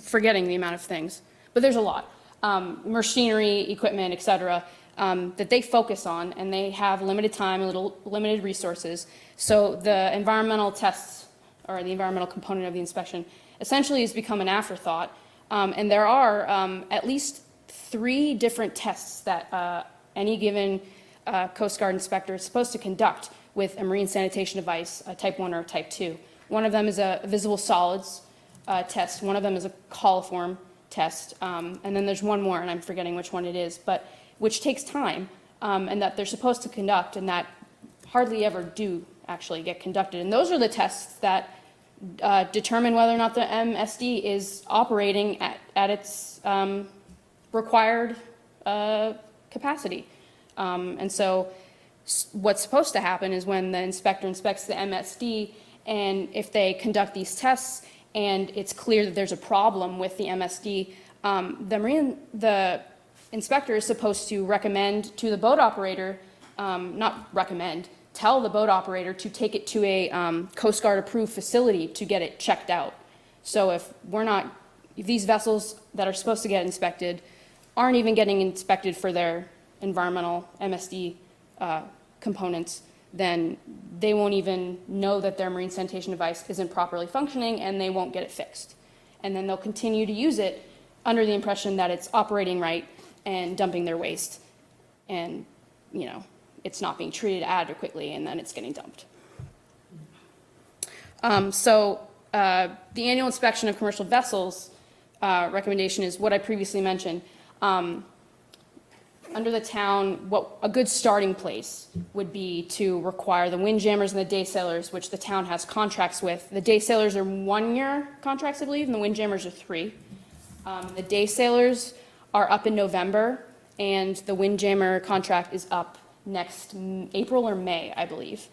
S8: forgetting the amount of things, but there's a lot. Machinery, equipment, et cetera, that they focus on, and they have limited time and limited resources. So the environmental tests, or the environmental component of the inspection, essentially has become an afterthought. And there are at least 3 different tests that any given Coast Guard inspector is supposed to conduct with a marine sanitation device, a type 1 or a type 2. One of them is a visible solids test, one of them is a coliform test, and then there's one more, and I'm forgetting which one it is, but which takes time, and that they're supposed to conduct, and that hardly ever do actually get conducted. And those are the tests that determine whether or not the MSD is operating at its required capacity. And so what's supposed to happen is when the inspector inspects the MSD, and if they conduct these tests and it's clear that there's a problem with the MSD, the inspector is supposed to recommend to the boat operator, not recommend, tell the boat operator to take it to a Coast Guard approved facility to get it checked out. So if these vessels that are supposed to get inspected aren't even getting inspected for their environmental MSD components, then they won't even know that their marine sanitation device isn't properly functioning, and they won't get it fixed. And then they'll continue to use it under the impression that it's operating right and dumping their waste, and it's not being treated adequately, and then it's getting dumped. So the annual inspection of commercial vessels recommendation is what I previously mentioned. Under the town, what a good starting place would be to require the windjammers and the day sailors, which the town has contracts with. The day sailors are 1-year contracts, I believe, and the windjammers are 3. The day sailors are up in November, and the windjammer contract is up next April or May, I believe.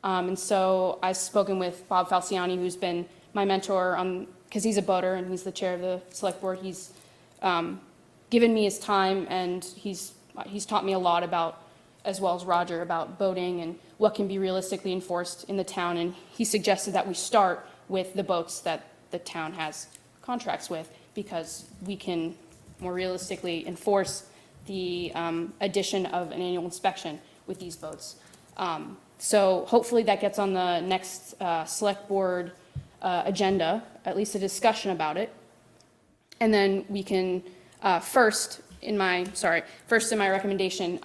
S8: And so I've spoken with Bob Falciani, who's been my mentor because he's a boater and he's the chair of the select board. He's given me his time, and he's taught me a lot about, as well as Roger, about boating and what can be realistically enforced in the town. And he suggested that we start with the boats that the town has contracts with, because we can more realistically enforce the addition of an annual inspection with these boats. So hopefully that gets on the next select board agenda, at least a discussion about it. And then we can, first in my recommendation,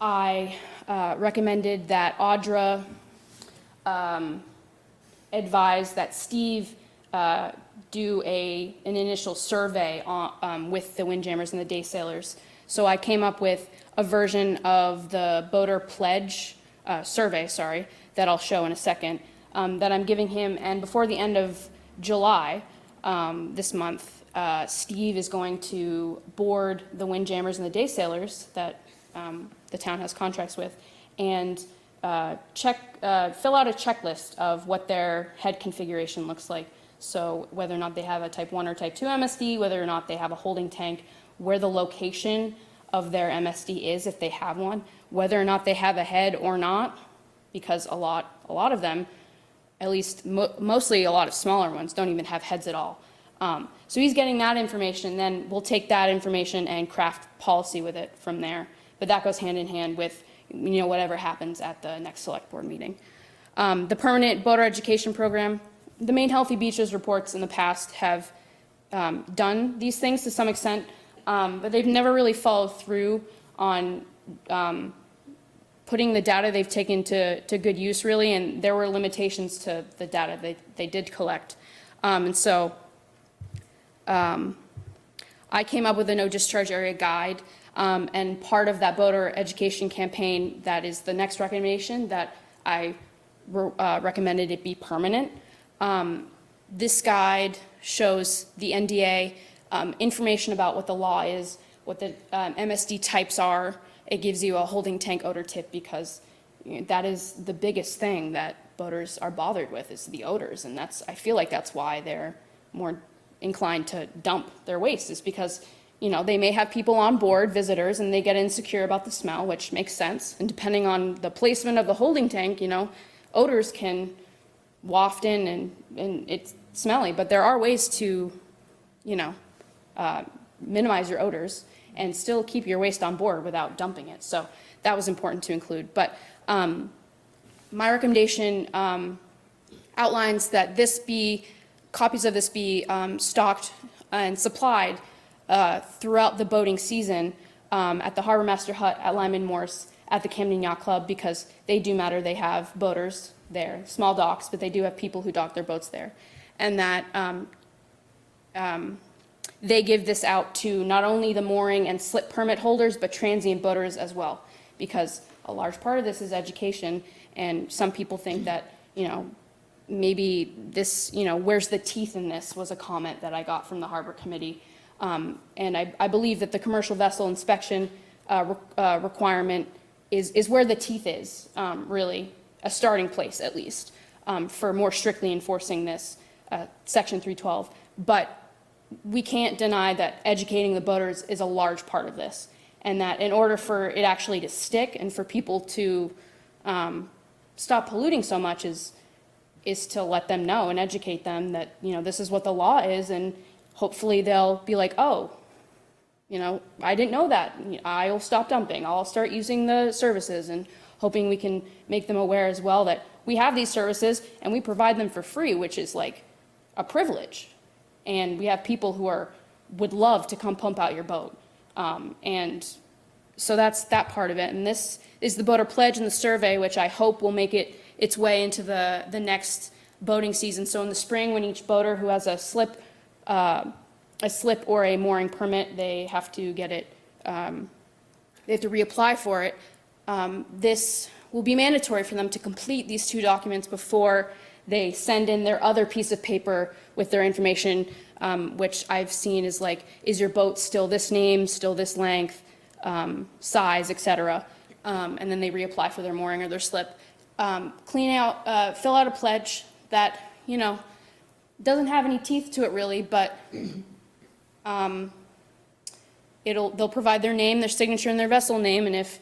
S8: I recommended that Audra advise that Steve do an initial survey with the windjammers and the day sailors. So I came up with a version of the boater pledge survey, that I'll show in a second, that I'm giving him. And before the end of July this month, Steve is going to board the windjammers and the day sailors that the town has contracts with, and fill out a checklist of what their head configuration looks like. So whether or not they have a type 1 or type 2 MSD, whether or not they have a holding tank, where the location of their MSD is if they have one, whether or not they have a head or not, because a lot of them, at least mostly a lot of smaller ones, don't even have heads at all. So he's getting that information, then we'll take that information and craft policy with it from there. But that goes hand in hand with whatever happens at the next select board meeting. The permanent boater education program, the Maine Healthy Beaches reports in the past have done these things to some extent, but they've never really followed through on putting the data they've taken to good use, really, and there were limitations to the data they did collect. And so I came up with a no discharge area guide, and part of that boater education campaign, that is the next recommendation, that I recommended it be permanent. This guide shows the NDA information about what the law is, what the MSD types are. It gives you a holding tank odor tip, because that is the biggest thing that boaters are bothered with, is the odors, and I feel like that's why they're more inclined to dump their waste, is because they may have people on board, visitors, and they get insecure about the smell, which makes sense. And depending on the placement of the holding tank, odors can waft in, and it's smelly. But there are ways to, minimize your odors. and still keep your waste on board without dumping it. So that was important to include. But my recommendation outlines that copies of this be stocked and supplied throughout the boating season at the Harbor Master Hut, at Lyman Morse, at the Camden Yacht Club, because they do matter. They have boaters there, small docks, but they do have people who dock their boats there. And that they give this out to not only the mooring and slip permit holders, but transient boaters as well, because a large part of this is education, and some people think that, maybe this, where's the teeth in this, was a comment that I got from the Harbor Committee. And I believe that the commercial vessel inspection requirement is where the teeth is, really, a starting place at least, for more strictly enforcing this, Section 312. But we can't deny that educating the boaters is a large part of this, and that in order for it actually to stick and for people to stop polluting so much is to let them know and educate them that, this is what the law is, and hopefully they'll be like, oh, I didn't know that. I'll stop dumping. I'll start using the services, and hoping we can make them aware as well that we have these services and we provide them for free, which is like a privilege. And we have people who would love to come pump out your boat. And so that's that part of it. And this is the boater pledge and the survey, which I hope will make its way into the next boating season. So in the spring, when each boater who has a slip or a mooring permit, they have to get it, they have to reapply for it. This will be mandatory for them to complete these two documents before they send in their other piece of paper with their information, which I've seen is like, is your boat still this name, still this length, size, etc. And then they reapply for their mooring or their slip. Fill out a pledge that, doesn't have any teeth to it really, but they'll provide their name, their signature, and their vessel name, and if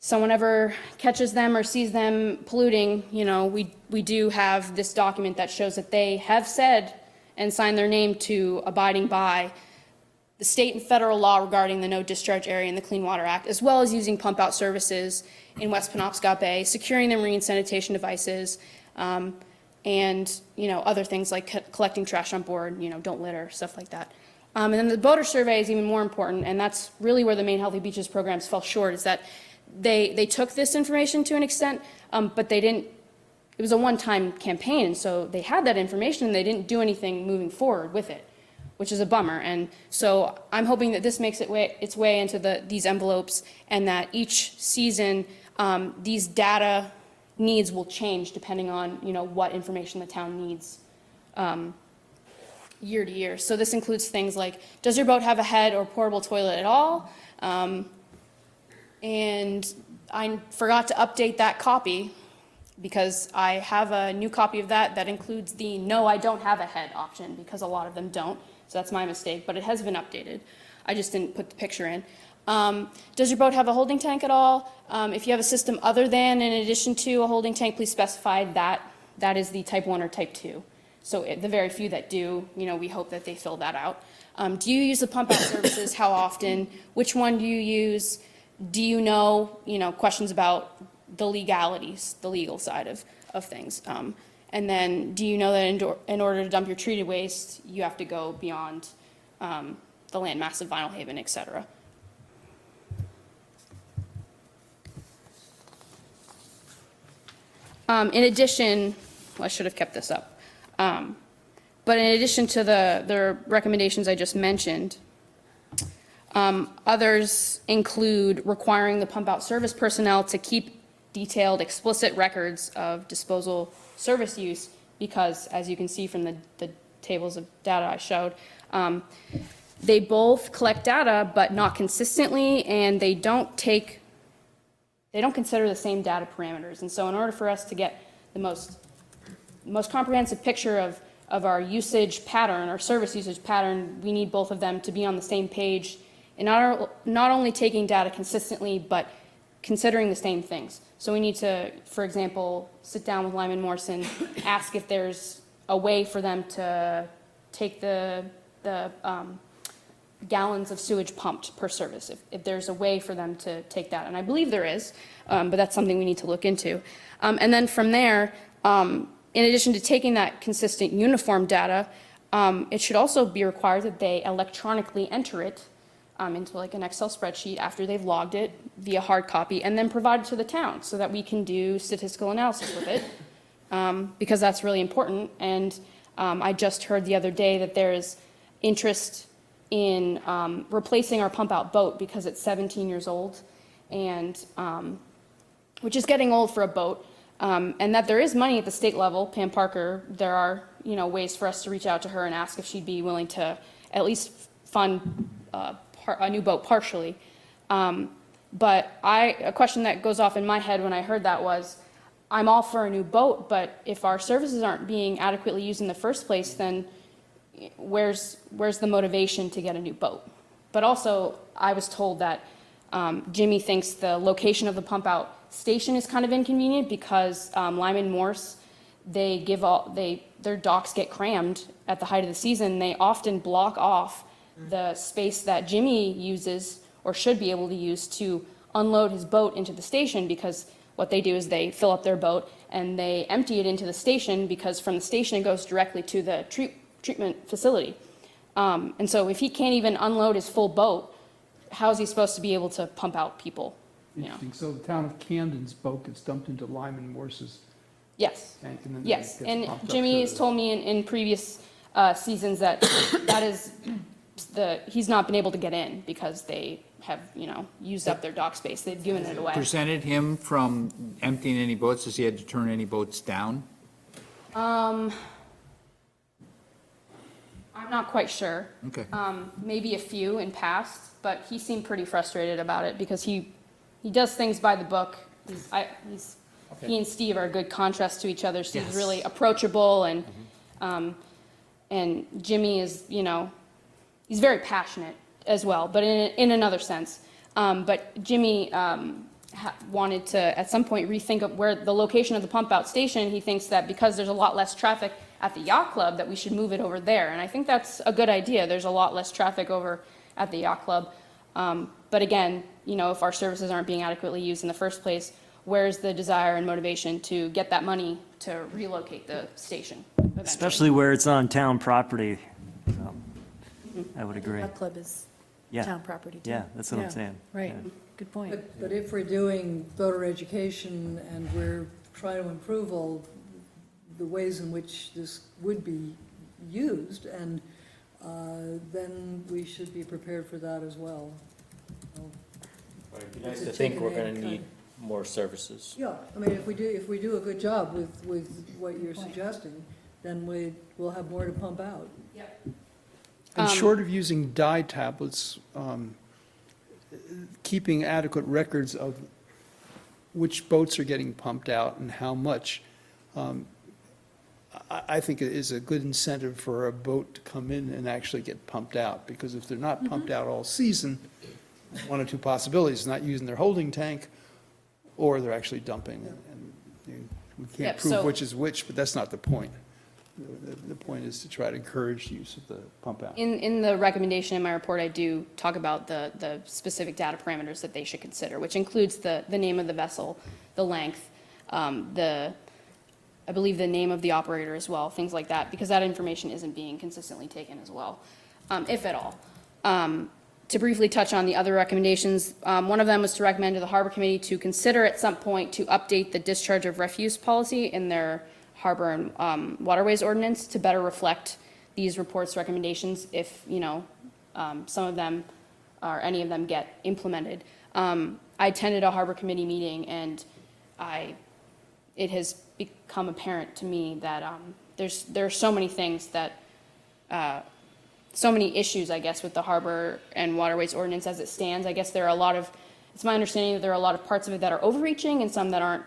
S8: someone ever catches them or sees them polluting, we do have this document that shows that they have said and signed their name to abiding by the state and federal law regarding the No Discharge Area and the Clean Water Act, as well as using pump out services in West Penobscot Bay, securing the marine sanitation devices, and other things like collecting trash on board, don't litter, stuff like that. And then the boater survey is even more important, and that's really where the Maine Healthy Beaches programs fell short, is that they took this information to an extent, but they didn't, it was a one-time campaign, and so they had that information and they didn't do anything moving forward with it, which is a bummer. And so I'm hoping that this makes its way into these envelopes, and that each season these data needs will change depending on what information the town needs year to year. So this includes things like, does your boat have a head or portable toilet at all? And I forgot to update that copy, because I have a new copy of that includes the no, I don't have a head option, because a lot of them don't. So that's my mistake, but it has been updated. I just didn't put the picture in. Does your boat have a holding tank at all? If you have a system other than, in addition to a holding tank, please specify that is the type 1 or type 2. So the very few that do, we hope that they fill that out. Do you use the pump out services? How often? Which one do you use? Do you know, questions about the legalities, the legal side of things? And then, do you know that in order to dump your treated waste, you have to go beyond the land mass of Vinyl Haven, et cetera? In addition, well, I should have kept this up. But in addition to the recommendations I just mentioned, others include requiring the pump out service personnel to keep detailed, explicit records of disposal service use, because as you can see from the tables of data I showed, they both collect data, but not consistently, and they don't consider the same data parameters. And so in order for us to get the most comprehensive picture of our usage pattern, our service usage pattern, we need both of them to be on the same page, and not only taking data consistently, but considering the same things. So we need to, for example, sit down with Lyman Morrison, ask if there's a way for them to take the gallons of sewage pumped per service, if there's a way for them to take that. And I believe there is, but that's something we need to look into. And then from there, in addition to taking that consistent uniform data, it should also be required that they electronically enter it into like an Excel spreadsheet after they've logged it via hard copy, and then provide it to the town so that we can do statistical analysis with it, because that's really important. And I just heard the other day that there is interest in replacing our pump-out boat because it's 17 years old, and which is getting old for a boat, and that there is money at the state level. Pam Parker, there are ways for us to reach out to her and ask if she'd be willing to at least fund a new boat partially. But a question that goes off in my head when I heard that was, I'm all for a new boat, but if our services aren't being adequately used in the first place, then where's the motivation to get a new boat? But also, I was told that Jimmy thinks the location of the pump out station is kind of inconvenient because Lyman Morse, their docks get crammed at the height of the season. They often block off the space that Jimmy uses or should be able to use to unload his boat into the station, because what they do is they fill up their boat and they empty it into the station, because from the station it goes directly to the treatment facility. And so if he can't even unload his full boat, how is he supposed to be able to pump out people?
S1: Interesting. So the town of Camden's boat gets dumped into Lyman Morse's
S8: Yes.
S1: tank, and then
S8: Yes,
S1: it gets
S8: and
S1: pumped up
S8: Jimmy
S1: to
S8: has
S1: the-
S8: told me in previous seasons that that is he's not been able to get in because they have, used up their dock space. They've given it away.
S7: Prevented him from emptying any boats? Has he had to turn any boats down?
S8: I'm not quite sure.
S7: Okay.
S8: Maybe a few in past, but he seemed pretty frustrated about it because he does things by the book. He and Steve are a good contrast to each other. Steve's
S6: Yes.
S8: really approachable, and Jimmy is, he's very passionate as well, but in another sense. But Jimmy wanted to, at some point, rethink of where the location of the pump out station. He thinks that because there's a lot less traffic at the yacht club, that we should move it over there. And I think that's a good idea. There's a lot less traffic over at the yacht club. But again, if our services aren't being adequately used in the first place, where's the desire and motivation to get that money to relocate the station eventually?
S6: Especially where it's on town property. So, I would agree.
S5: Yacht club is
S6: Yeah.
S5: town property too.
S6: Yeah, that's what I'm
S5: Yeah,
S6: saying.
S5: Right,
S6: Yeah.
S5: good point.
S9: But if we're doing voter education and we're trying to improve all the ways in which this would be used, and then we should be prepared for that as well.
S3: It'd be nice
S9: It's a
S3: to think we're
S9: chicken
S3: gonna
S9: egg
S3: need more services.
S9: Yeah, I mean, if we do a good job with what you're suggesting, then we'll have more to pump out.
S1: And short of using dye tablets, keeping adequate records of which boats are getting pumped out and how much, I think it is a good incentive for a boat to come in and actually get pumped out, because if they're not pumped out all season, one or two possibilities: not using their holding tank, or they're actually dumping. And we can't
S8: Yep,
S1: prove
S8: so-
S1: which is which, but that's not the point. The point is to try to encourage use of the pump out.
S8: In the recommendation in my report, I do talk about the specific data parameters that they should consider, which includes the name of the vessel, the length, I believe the name of the operator as well, things like that, because that information isn't being consistently taken as well, if at all. To briefly touch on the other recommendations, one of them was to recommend to the Harbor Committee to consider at some point to update the discharge of refuse policy in their harbor and waterways ordinance to better reflect these reports' recommendations if, some of them or any of them get implemented. I attended a Harbor Committee meeting, and it has become apparent to me that there are so many things that, so many issues, I guess, with the harbor and waterways ordinance as it stands. I guess there are it's my understanding that there are a lot of parts of it that are overreaching and some that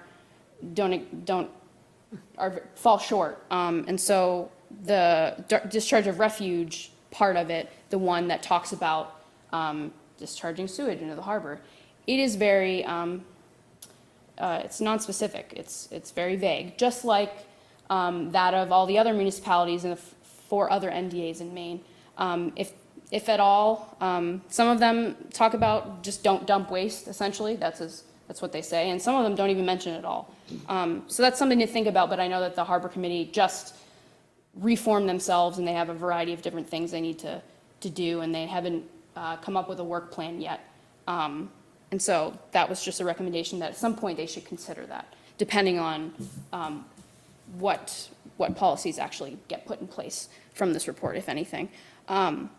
S8: fall short. And so the discharge of refuge part of it, the one that talks about discharging sewage into the harbor, it is very, it's non-specific. It's very vague, just like that of all the other municipalities and the 4 other NDAs in Maine. If if at all. Some of them talk about just don't dump waste, essentially, that's what they say, and some of them don't even mention it at all. So that's something to think about, but I know that the Harbor Committee just reformed themselves, and they have a variety of different things they need to do, and they haven't come up with a work plan yet. And so that was just a recommendation that at some point they should consider that, depending on what policies actually get put in place from this report, if anything. And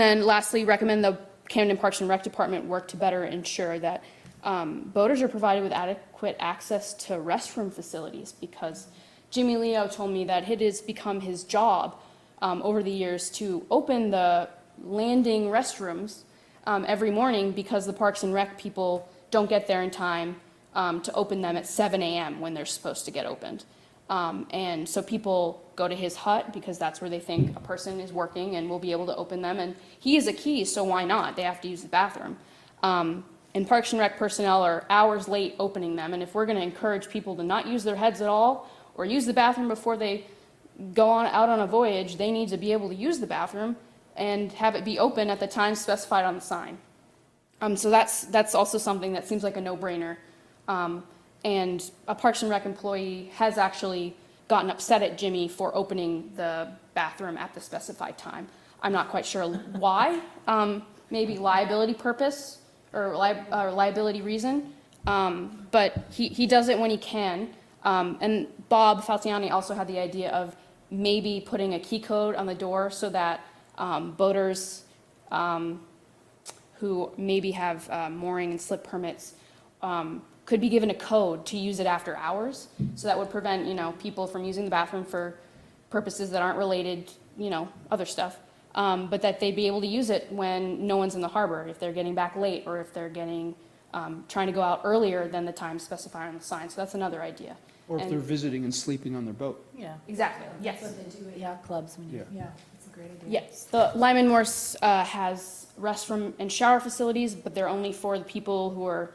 S8: then lastly, recommend the Camden Parks and Rec Department work to better ensure that boaters are provided with adequate access to restroom facilities, because Jimmy Leo told me that it has become his job over the years to open the landing restrooms every morning, because the Parks and Rec people don't get there in time to open them at 7 a.m. when they're supposed to get opened. And so people go to his hut because that's where they think a person is working and will be able to open them. And he has a key, so why not? They have to use the bathroom. And Parks and Rec personnel are hours late opening them. And if we're going to encourage people to not use their heads at all or use the bathroom before they go out on a voyage, they need to be able to use the bathroom and have it be open at the time specified on the sign. So that's also something that seems like a no-brainer. And a Parks and Rec employee has actually gotten upset at Jimmy for opening the bathroom at the specified time. I'm not quite sure why. Maybe liability purpose or liability reason. But he does it when he can. And Bob Falciani also had the idea of maybe putting a key code on the door so that boaters who maybe have mooring and slip permits could be given a code to use it after hours. So that would prevent, people from using the bathroom for purposes that aren't related, other stuff. But that they'd be able to use it when no one's in the harbor, if they're getting back late or if they're trying to go out earlier than the time specified on the sign. So that's another idea.
S1: Or if they're visiting and sleeping on their boat.
S5: Yeah.
S8: Exactly, yes.
S5: That's what they do at yacht clubs when you,
S1: Yeah.
S5: that's a great idea.
S8: Yes, the Lyman Morse has restroom and shower facilities, but they're only for the people who are,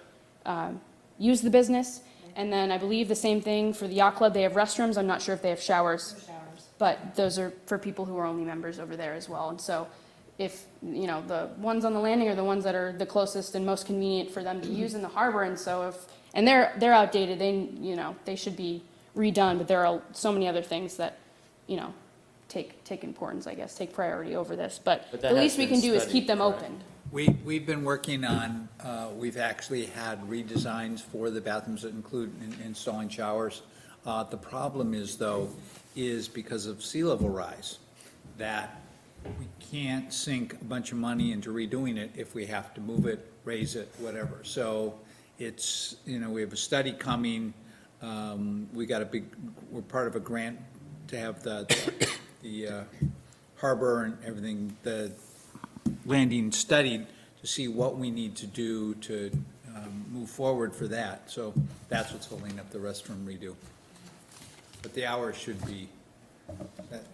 S8: use the business. And then I believe the same thing for the yacht club, they have restrooms, I'm not sure if they have showers. But those are for people who are only members over there as well. And so if, the ones on the landing are the ones that are the closest and most convenient for them to use in the harbor. And so and they're outdated, they should be redone, but there are so many other things that, take importance, I guess, take priority over this. But
S3: But
S8: the
S3: that has
S8: least we
S3: been
S8: can do is
S3: studied,
S8: keep them
S3: correct?
S8: open.
S7: We've been working on, we've actually had redesigns for the bathrooms that include installing showers. The problem is, though, is because of sea level rise, that we can't sink a bunch of money into redoing it if we have to move it, raise it, whatever. So it's, we have a study coming. We're part of a grant to have the harbor and everything, the landing studied to see what we need to do to move forward for that. So that's what's holding up the restroom redo. But the hours should be,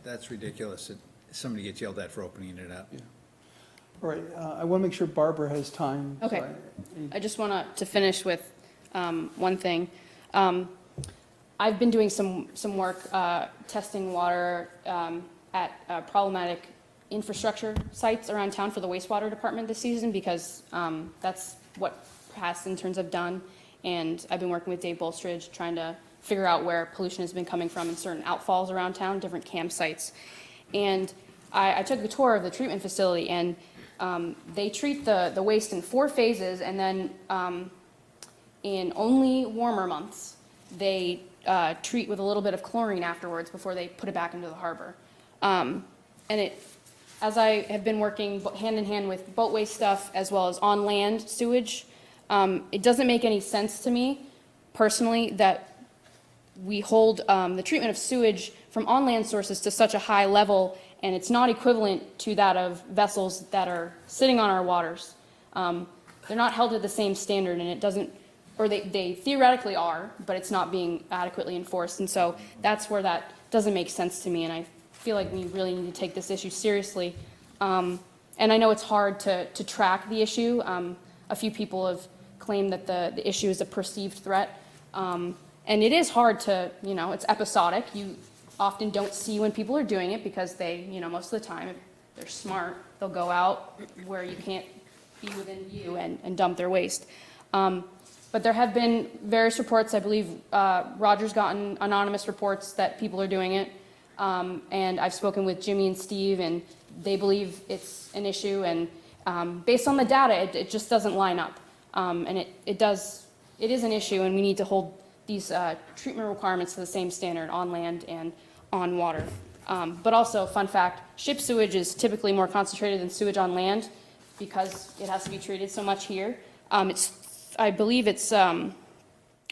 S7: that's ridiculous. Somebody gets yelled at for opening it up.
S1: All right, I want to make sure Barbara has time. so
S8: Okay. I just want to finish with one thing. I've been doing some work testing water at problematic infrastructure sites around town for the wastewater department this season, because that's what Paston turns have done. And I've been working with Dave Bolstridge, trying to figure out where pollution has been coming from in certain outfalls around town, different campsites. And I took a tour of the treatment facility, and they treat the waste in 4 phases, and then in only warmer months, they treat with a little bit of chlorine afterwards before they put it back into the harbor. And as I have been working hand in hand with boat waste stuff as well as on land sewage, it doesn't make any sense to me personally that we hold the treatment of sewage from on land sources to such a high level, and it's not equivalent to that of vessels that are sitting on our waters. They're not held to the same standard, and it doesn't, or they theoretically are, but it's not being adequately enforced. And so that's where that doesn't make sense to me, and I feel like we really need to take this issue seriously. And I know it's hard to track the issue. A few people have claimed that the issue is a perceived threat. And it is hard to, it's episodic. You often don't see when people are doing it because they, most of the time, they're smart, they'll go out where you can't be within view and dump their waste. But there have been various reports, I believe Roger's gotten anonymous reports that people are doing it. And I've spoken with Jimmy and Steve, and they believe it's an issue, and based on the data, it just doesn't line up. And it is an issue, and we need to hold these treatment requirements to the same standard on land and on water. But also, fun fact, ship sewage is typically more concentrated than sewage on land because it has to be treated so much here. I believe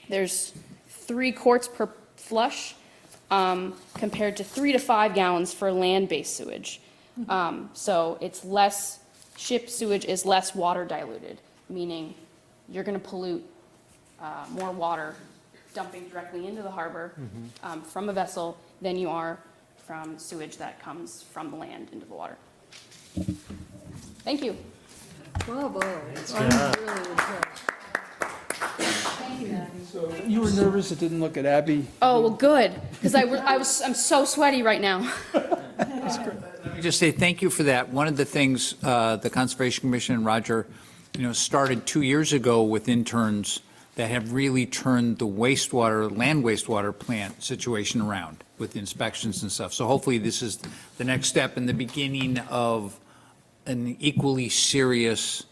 S8: there's 3 quarts per flush compared to 3 to 5 gallons for land-based sewage. So it's less, ship sewage is less water diluted, meaning you're going to pollute more water dumping directly into the harbor from a vessel than you are from sewage that comes from the land into the water. Thank you.
S9: Bravo. I'm really impressed.
S1: So you were nervous it didn't look at Abby?
S8: Oh, well, good, because I'm so sweaty right now.
S7: Let me just say thank you for that. One of the things the Conservation Commission and Roger, started 2 years ago with interns that have really turned the land wastewater plant situation around with inspections and stuff. So hopefully this is the next step in the beginning of an equally serious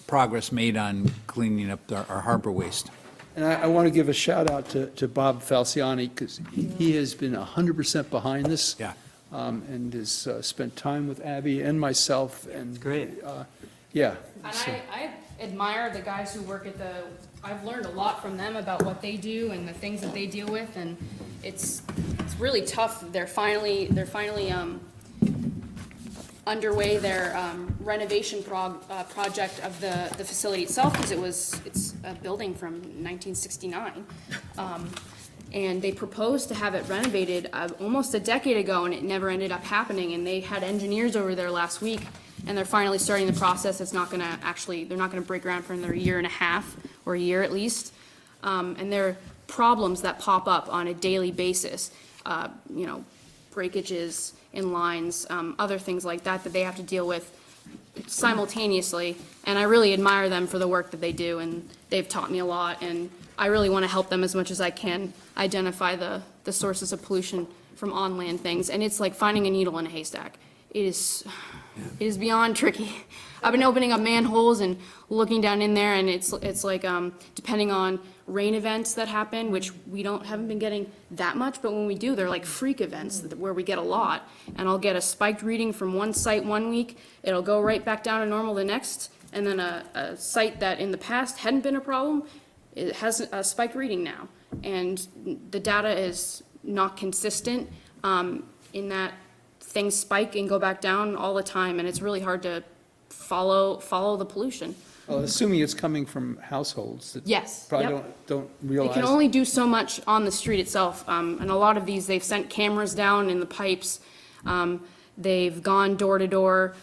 S7: progress made on cleaning up our harbor waste.
S1: And I want to give a shout out to Bob Falciani, because he has been 100% behind this.
S7: Yeah.
S1: And has spent time with Abby and myself, and.
S6: Great.
S1: Yeah.
S8: And
S1: so-
S8: I admire the guys who work I've learned a lot from them about what they do and the things that they deal with, and it's really tough. They're finally underway their renovation project of the facility itself, because it's a building from 1969. And they proposed to have it renovated almost a decade ago, and it never ended up happening. And they had engineers over there last week, and they're finally starting the process. They're not gonna break ground for another year and a half, or a year at least. And there are problems that pop up on a daily basis, breakages in lines, other things like that they have to deal with simultaneously. And I really admire them for the work that they do, and they've taught me a lot, and I really want to help them as much as I can identify the sources of pollution from on-land things. And it's like finding a needle in a haystack. It is beyond tricky. I've been opening up manholes and looking down in there, and it's like, depending on rain events that happen, which we haven't been getting that much, but when we do, they're like freak events where we get a lot. And I'll get a spiked reading from one site one week, it'll go right back down to normal the next, and then a site that in the past hadn't been a problem, it has a spiked reading now. And the data is not consistent, in that things spike and go back down all the time, and it's really hard to follow the pollution.
S1: Well, assuming it's coming from households that
S8: Yes.
S1: probably
S8: Yep.
S1: don't
S8: They
S1: realize.
S8: can only do so much on the street itself, and a lot of these, they've sent cameras down in the pipes. They've gone door to door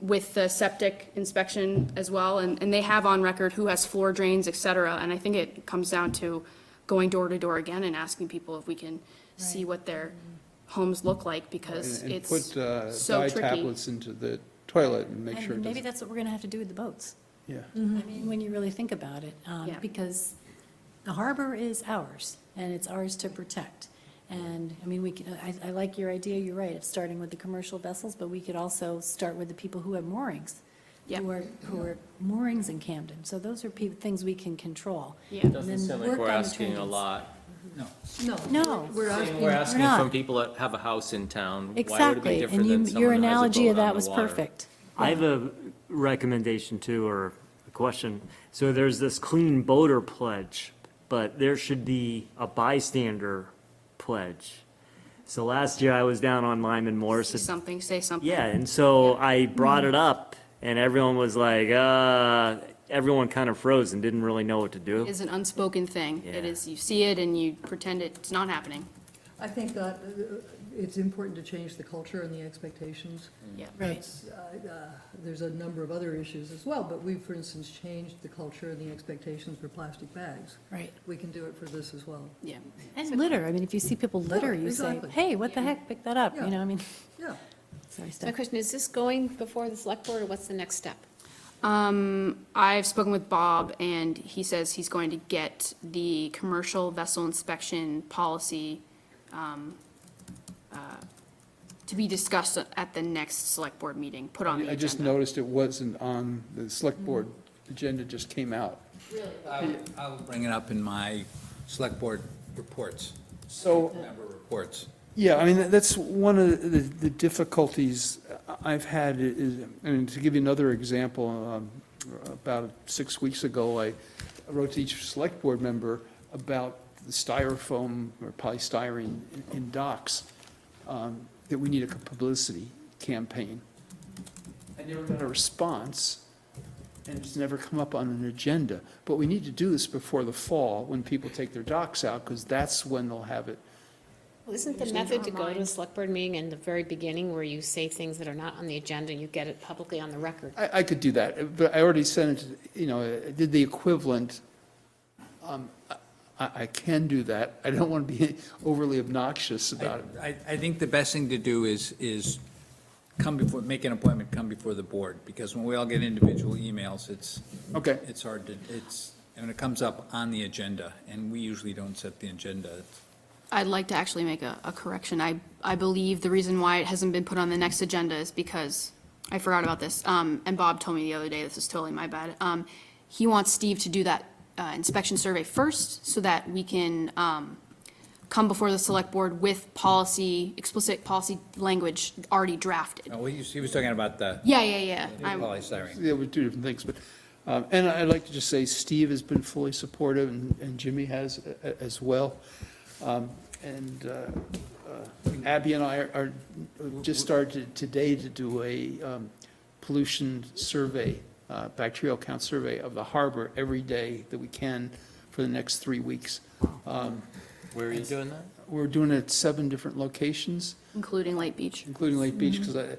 S8: with the septic inspection as well, and they have on record who has floor drains, et cetera. And I think it comes down to going door to door again and asking people if we can see what their homes look like, because
S1: And
S8: it's
S1: put
S8: so
S1: dye
S8: tricky.
S1: tablets into the toilet and make sure it
S5: And maybe
S1: doesn't.
S5: that's what we're going to have to do with the boats.
S1: Yeah.
S5: I mean, when you really think about it,
S8: Yeah.
S5: because the harbor is ours, and it's ours to protect. And, I mean, I like your idea, you're right, of starting with the commercial vessels, but we could also start with the people who have moorings.
S8: Yep.
S5: Who are moorings in Camden. So those are things we can control.
S8: Yeah.
S5: And
S3: Doesn't
S5: then
S3: sound like
S5: work
S3: we're
S5: on the
S3: asking a
S5: transients.
S3: lot.
S5: No.
S9: We're
S3: We're asking
S5: not.
S3: from people that have a house in town. Why would it be
S5: Exactly,
S3: different
S5: and
S3: than someone
S5: your
S3: who has a
S5: analogy
S3: boat
S5: of
S3: on
S5: that
S3: the
S5: was
S3: water?
S5: perfect.
S6: I have a recommendation too, or a question. So there's this clean boater pledge, but there should be a bystander pledge. So last year I was down on Lyman Morris.
S8: Say something, say something.
S6: Yeah, and so I brought it up and everyone was like, everyone kind of froze and didn't really know what to do.
S8: It is an unspoken thing. It
S6: Yeah.
S8: is, you see it and you pretend it's not happening.
S9: I think that it's important to change the culture and the expectations.
S2: Yeah.
S9: That's, there's a number of other issues as well, but we've, for instance, changed the culture and the expectations for plastic bags.
S5: Right.
S9: We can do it for this as well.
S2: Yeah.
S5: And litter, I mean, if you see people litter, you say,
S9: exactly.
S5: hey, what the heck, pick that up,
S9: Yeah.
S5: you know, I mean,
S9: Yeah.
S5: sorry,
S4: My
S5: Steph.
S4: question, is this going before the select board, or what's the next step?
S2: I've spoken with Bob, and he says he's going to get the commercial vessel inspection policy to be discussed at the next select board meeting, put on the
S1: I just
S2: agenda.
S1: noticed it wasn't on the select board agenda, just came out.
S7: I'll bring it up in my select board reports,
S1: So,
S7: member reports.
S1: yeah, I mean, that's one of the difficulties I've had is, I mean, to give you another example, about 6 weeks ago, I wrote to each select board member about the styrofoam or polystyrene in docks, that we need a publicity campaign. I never got a response, and it's never come up on an agenda. But we need to do this before the fall, when people take their docks out, because that's when they'll have it.
S4: Well, isn't the method to go to a select board meeting in the very beginning where you say things that are not on the agenda, and you get it publicly on the record?
S1: I could do that, but I already sent it, you know, I did the equivalent. I can do that. I don't want to be overly obnoxious about it.
S7: I think the best thing to do is come before, make an appointment, come before the board, because when we all get individual emails,
S1: Okay,
S7: it's hard to, and it comes up on the agenda, and we usually don't set the agenda.
S2: I'd like to actually make a correction. I believe the reason why it hasn't been put on the next agenda is because, I forgot about this, and Bob told me the other day, this is totally my bad. He wants Steve to do that inspection survey first, so that we can come before the select board with policy, explicit policy language already drafted.
S7: No, he was talking about the
S2: Yeah.
S7: polystyrene.
S1: yeah, we do different things, but, and I'd like to just say Steve has been fully supportive, and Jimmy has as well. And Abby and I are just started today to do a pollution survey, bacterial count survey of the harbor every day that we can for the next 3 weeks.
S3: Where are you doing that?
S1: We're doing it at 7 different locations,
S2: Including Lake Beach.
S1: including Lake Beach, because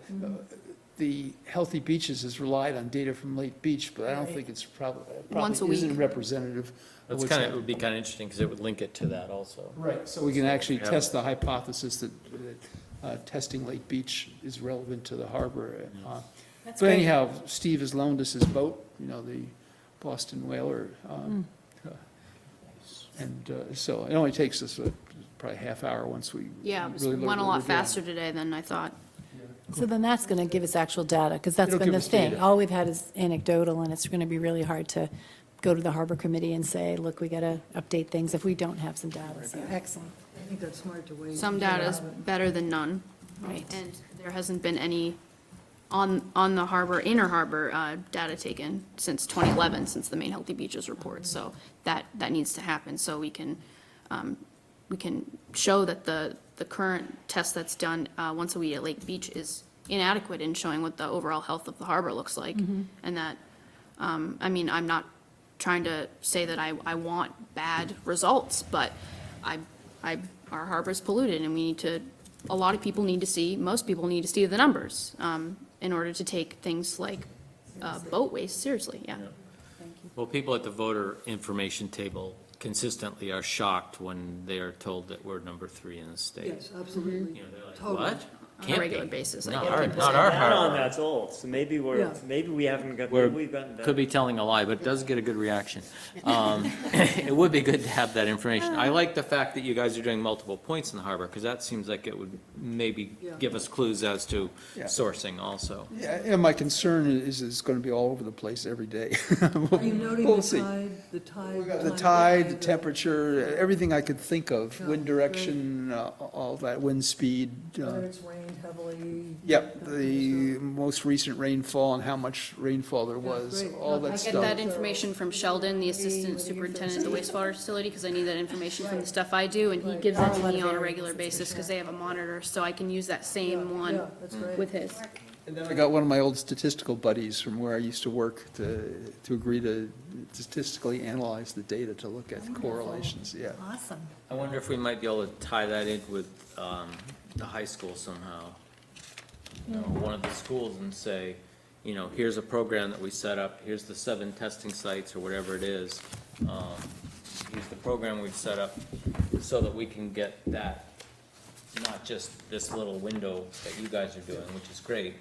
S1: the Healthy Beaches has relied on data from Lake Beach, but I don't think it's
S2: Once a
S1: probably isn't
S2: week.
S1: representative of
S3: That's
S1: what's
S3: kind of, it
S1: happening.
S3: would be kind of interesting, because it would link it to that also.
S1: Right, so we can actually
S3: Yeah.
S1: test the hypothesis that testing Lake Beach is relevant to the harbor.
S5: That's
S1: But
S5: great.
S1: anyhow, Steve has loaned us his boat, you know, the Boston Whaler. And so it only takes us probably a half hour once we
S2: Yeah, it
S1: really learn
S2: went a
S1: what
S2: lot
S1: we're doing.
S2: faster today than I thought.
S5: So then that's going to give us actual data, because that's
S1: It'll
S5: been
S1: give
S5: the
S1: us
S5: thing.
S1: data.
S5: All we've had is anecdotal, and it's going to be really hard to go to the harbor committee and say, look, we got to update things if we don't have some data. So, excellent.
S9: I think that's smart to wait.
S2: Some data is better than none.
S5: Right.
S2: And there hasn't been any on the harbor, inner harbor, data taken since 2011, since the main Healthy Beaches report. So that needs to happen, so we can show that the current test that's done once a week at Lake Beach is inadequate in showing what the overall health of the harbor looks like. And that, I mean, I'm not trying to say that I want bad results, but our harbor's polluted, and we need to, a lot of people need to see, most people need to see the numbers in order to take things like boat waste seriously, yeah.
S3: Well, people at the voter information table consistently are shocked when they are told that we're number 3 in the state.
S9: Yes, absolutely.
S3: You know, they're like,
S9: Totally.
S3: what?
S2: On a
S3: Can't
S2: regular
S3: be.
S2: basis, I
S3: Not
S2: get
S3: our,
S2: people
S3: not
S2: say
S3: our
S6: That on
S3: harbor.
S6: that's old, so maybe
S9: Yeah.
S6: maybe we haven't got,
S3: We're-
S6: maybe we've gotten better.
S3: Could be telling a lie, but it does get a good reaction. It would be good to have that information. I like the fact that you guys are doing multiple points in the harbor, because that seems like it would maybe
S9: Yeah.
S3: give us clues as to
S1: Yeah.
S3: sourcing also.
S1: Yeah, and my concern is it's going to be all over the place every day.
S9: Are you noting
S1: We'll
S9: the
S1: see.
S9: tide, the tide?
S1: We got the
S9: climate,
S1: tide, the temperature, everything I could think of,
S9: Yeah,
S1: wind direction, all that, wind speed.
S9: Whether it's rained heavily.
S1: Yep,
S9: that kind of
S1: the
S9: stuff.
S1: most recent rainfall and how much rainfall there was,
S9: great.
S1: all
S9: I
S1: that
S2: I get
S1: stuff.
S2: that information from Sheldon, the assistant superintendent of the wastewater facility, because I need that information from the stuff I do, and he gives that to me on a regular basis, because they have a monitor, so I can use that same one
S9: Yeah, that's great.
S2: with his.
S1: And then I got one of my old statistical buddies from where I used to work to agree to statistically analyze the data to look at correlations, yeah.
S5: Awesome.
S3: I wonder if we might be able to tie that in with the high school somehow, one of the schools, and say, here's a program that we set up, here's the 7 testing sites or whatever it is. Here's the program we've set up so that we can get that, not just this little window that you guys are doing, which is great,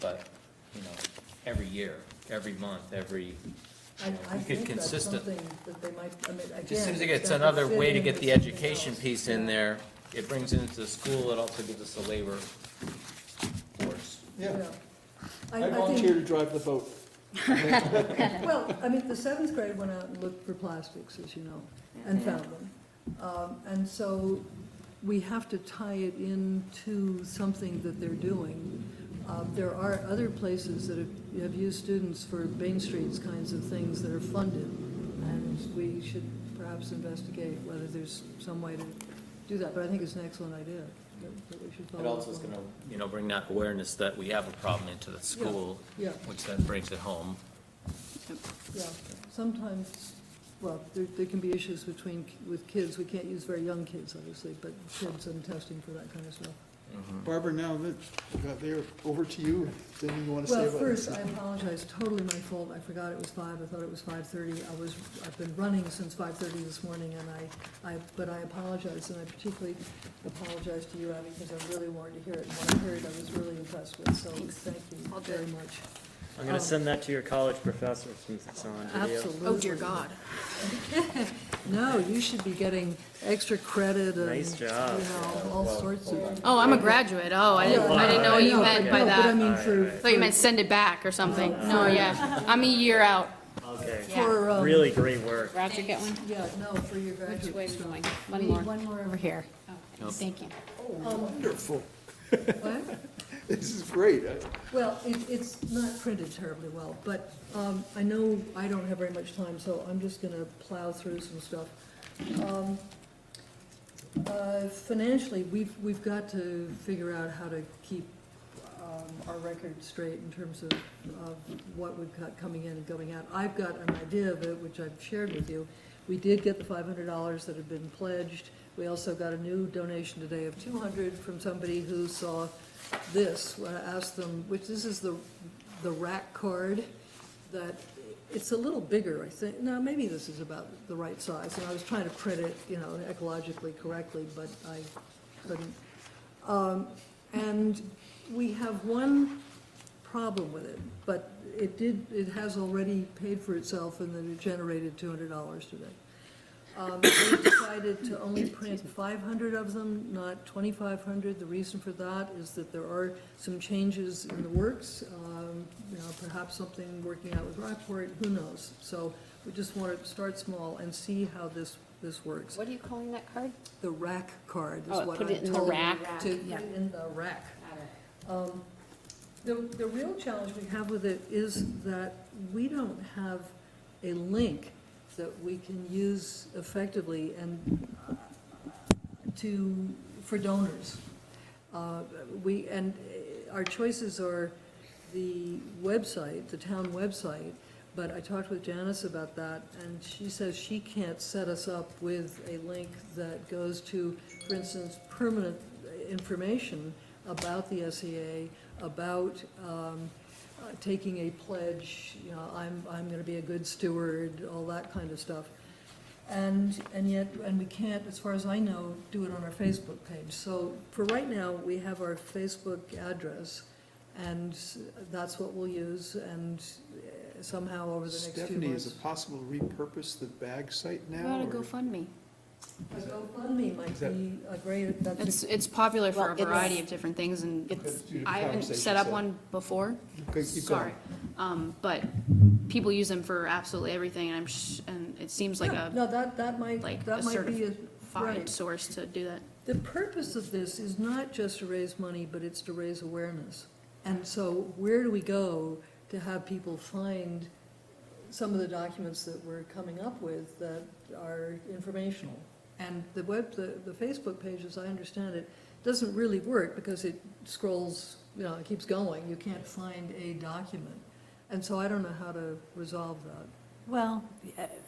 S3: but, every year, every month, every,
S9: I
S3: we could
S9: think that's
S3: consistent.
S9: something that they might, I mean, again.
S3: It just seems like
S9: it's
S3: it's
S9: got to
S3: another
S9: fit
S3: way to
S9: in
S3: get
S9: with
S3: the
S9: something
S3: education
S9: else.
S3: piece in there. It brings it into the school, it also gives us a labor force.
S1: Yeah,
S9: I
S1: I
S9: think-
S1: volunteer to drive the boat.
S9: Well, I mean, the 7th grade went out and looked for plastics, as you know, and found them. And so we have to tie it into something that they're doing. There are other places that have used students for Main Streets kinds of things that are funded, and we should perhaps investigate whether there's some way to do that. But I think it's an excellent idea that we should follow
S3: It
S9: up
S3: also is
S9: on.
S3: gonna, bring that awareness that we have a problem into the school,
S9: Yeah.
S3: which then brings it home.
S9: Yeah, sometimes, well, there can be issues with kids. We can't use very young kids, obviously, but kids and testing for that kind of stuff.
S1: Barbara, now that they're over to you, anything you want to say
S9: Well,
S1: about
S9: first,
S1: it?
S9: I apologize, totally my fault. I forgot it was 5. I thought it was 5:30. I've been running since 5:30 this morning, and but I apologize, and I particularly apologize to you, Abby, because I really wanted to hear it. And what I heard, I was really impressed with, so thank you very much.
S6: I'm gonna send that to your college professor since it's on video.
S9: Absolutely.
S2: Oh, dear God.
S9: No, you should be getting extra credit and,
S6: Nice job.
S9: all sorts of.
S2: Oh, I'm a graduate. Oh, I didn't know what you meant by
S9: No, but I
S2: that.
S9: mean, for,
S2: I thought you meant send it back or something. No, yeah, I'm a year out.
S6: Okay,
S9: for,
S6: really great work.
S4: Roger, get one?
S9: yeah, no, for your
S4: Which
S9: graduate
S4: way is
S9: stuff.
S4: going?
S5: We
S4: One
S5: need
S4: more.
S5: one more over here.
S4: Thank you.
S1: Wonderful.
S9: What?
S1: This is great.
S9: Well, it's not printed terribly well, but I know I don't have very much time, so I'm just gonna plow through some stuff. Financially, we've got to figure out how to keep our record straight in terms of what we've got coming in and going out. I've got an idea of it, which I've shared with you. We did get the $500 that had been pledged. We also got a new donation today of $200 from somebody who saw this, when I asked them, which this is the rack card, that it's a little bigger, I think. No, maybe this is about the right size, and I was trying to print it, ecologically correctly, but I couldn't. And we have one problem with it, but it has already paid for itself, and then it generated $200 today. We decided to only print 500 of them, not 2,500. The reason for that is that there are some changes in the works, perhaps something working out with Rockport, who knows? So we just want to start small and see how this works.
S4: What are you calling that card?
S9: The rack card
S4: Oh,
S9: is what
S4: put
S9: I'm
S4: it in the
S9: told.
S4: rack?
S9: To put it in the rack. The real challenge we have with it is that we don't have a link that we can use effectively and for donors. Our choices are the website, the town website, but I talked with Janice about that, and she says she can't set us up with a link that goes to, for instance, permanent information about the SEA, about taking a pledge, I'm going to be a good steward, all that kind of stuff. And we can't, as far as I know, do it on our Facebook page. So for right now, we have our Facebook address, and that's what we'll use, and somehow over the next 2
S1: Stephanie, is
S9: months.
S1: it possible to repurpose the bag site
S2: How
S1: now?
S2: about a
S1: or-
S2: GoFundMe?
S9: A GoFundMe might be a great,
S2: It's popular for a
S4: Well, it's-
S2: variety of different things, and
S1: It's-
S2: I haven't set up one before.
S1: Okay, keep
S2: Sorry.
S1: going.
S2: But people use them for absolutely everything, and and it seems like a
S9: no, that might be a,
S2: certified
S9: right.
S2: source to do that.
S9: The purpose of this is not just to raise money, but it's to raise awareness. And so where do we go to have people find some of the documents that we're coming up with that are informational? And the Facebook page, as I understand it, doesn't really work because it scrolls, it keeps going. You can't find a document. And so I don't know how to resolve that.
S5: Well,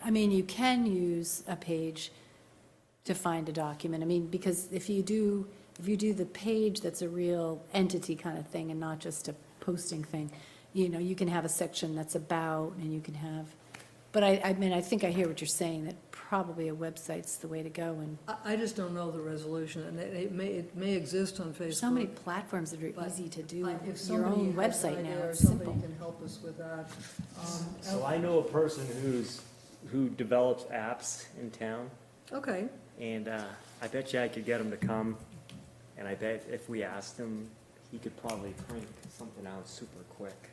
S5: you can use a page to find a document. Because if you do if you do the page, that's a real entity kind of thing and not just a posting thing. You know, you can have a section that's about, and you can have, but I mean, I think I hear what you're saying, that probably a website's the way to go, and
S9: I just don't know the resolution, and it may exist on Facebook.
S5: there's so many platforms that are
S9: but
S5: easy to do
S9: If
S5: your
S9: somebody
S5: own
S9: has an
S5: website now,
S9: idea or
S5: it's
S9: somebody
S5: simple.
S9: can help us with that.
S6: So I know a person who develops apps in town,
S9: Okay,
S6: and I bet you I could get him to come, and I bet if we asked him, he could probably crank something out super quick.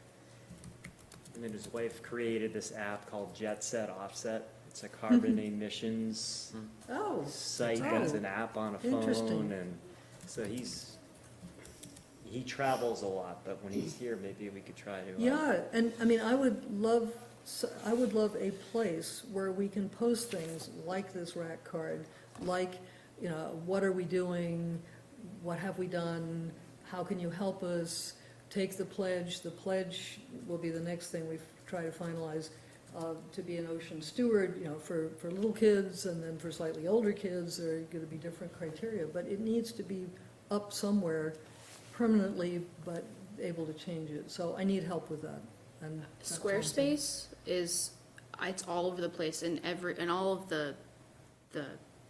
S6: And then his wife created this app called Jet Set Offset. It's a carbon emissions
S9: oh,
S6: site that's an app on a phone,
S9: Interesting.
S6: and so he travels a lot, but when he's here, maybe we could try to.
S9: yeah, and, I mean, I would love a place where we can post things like this rack card, like, you know, what are we doing, what have we done, how can you help us, take the pledge will be the next thing we try to finalize, to be an ocean steward, you know, for little kids, and then for slightly older kids, there are gonna be different criteria, but it needs to be up somewhere permanently, but able to change it, so I need help with that, and. that's all I'm saying.
S2: Squarespace is, it's all over the place in all of the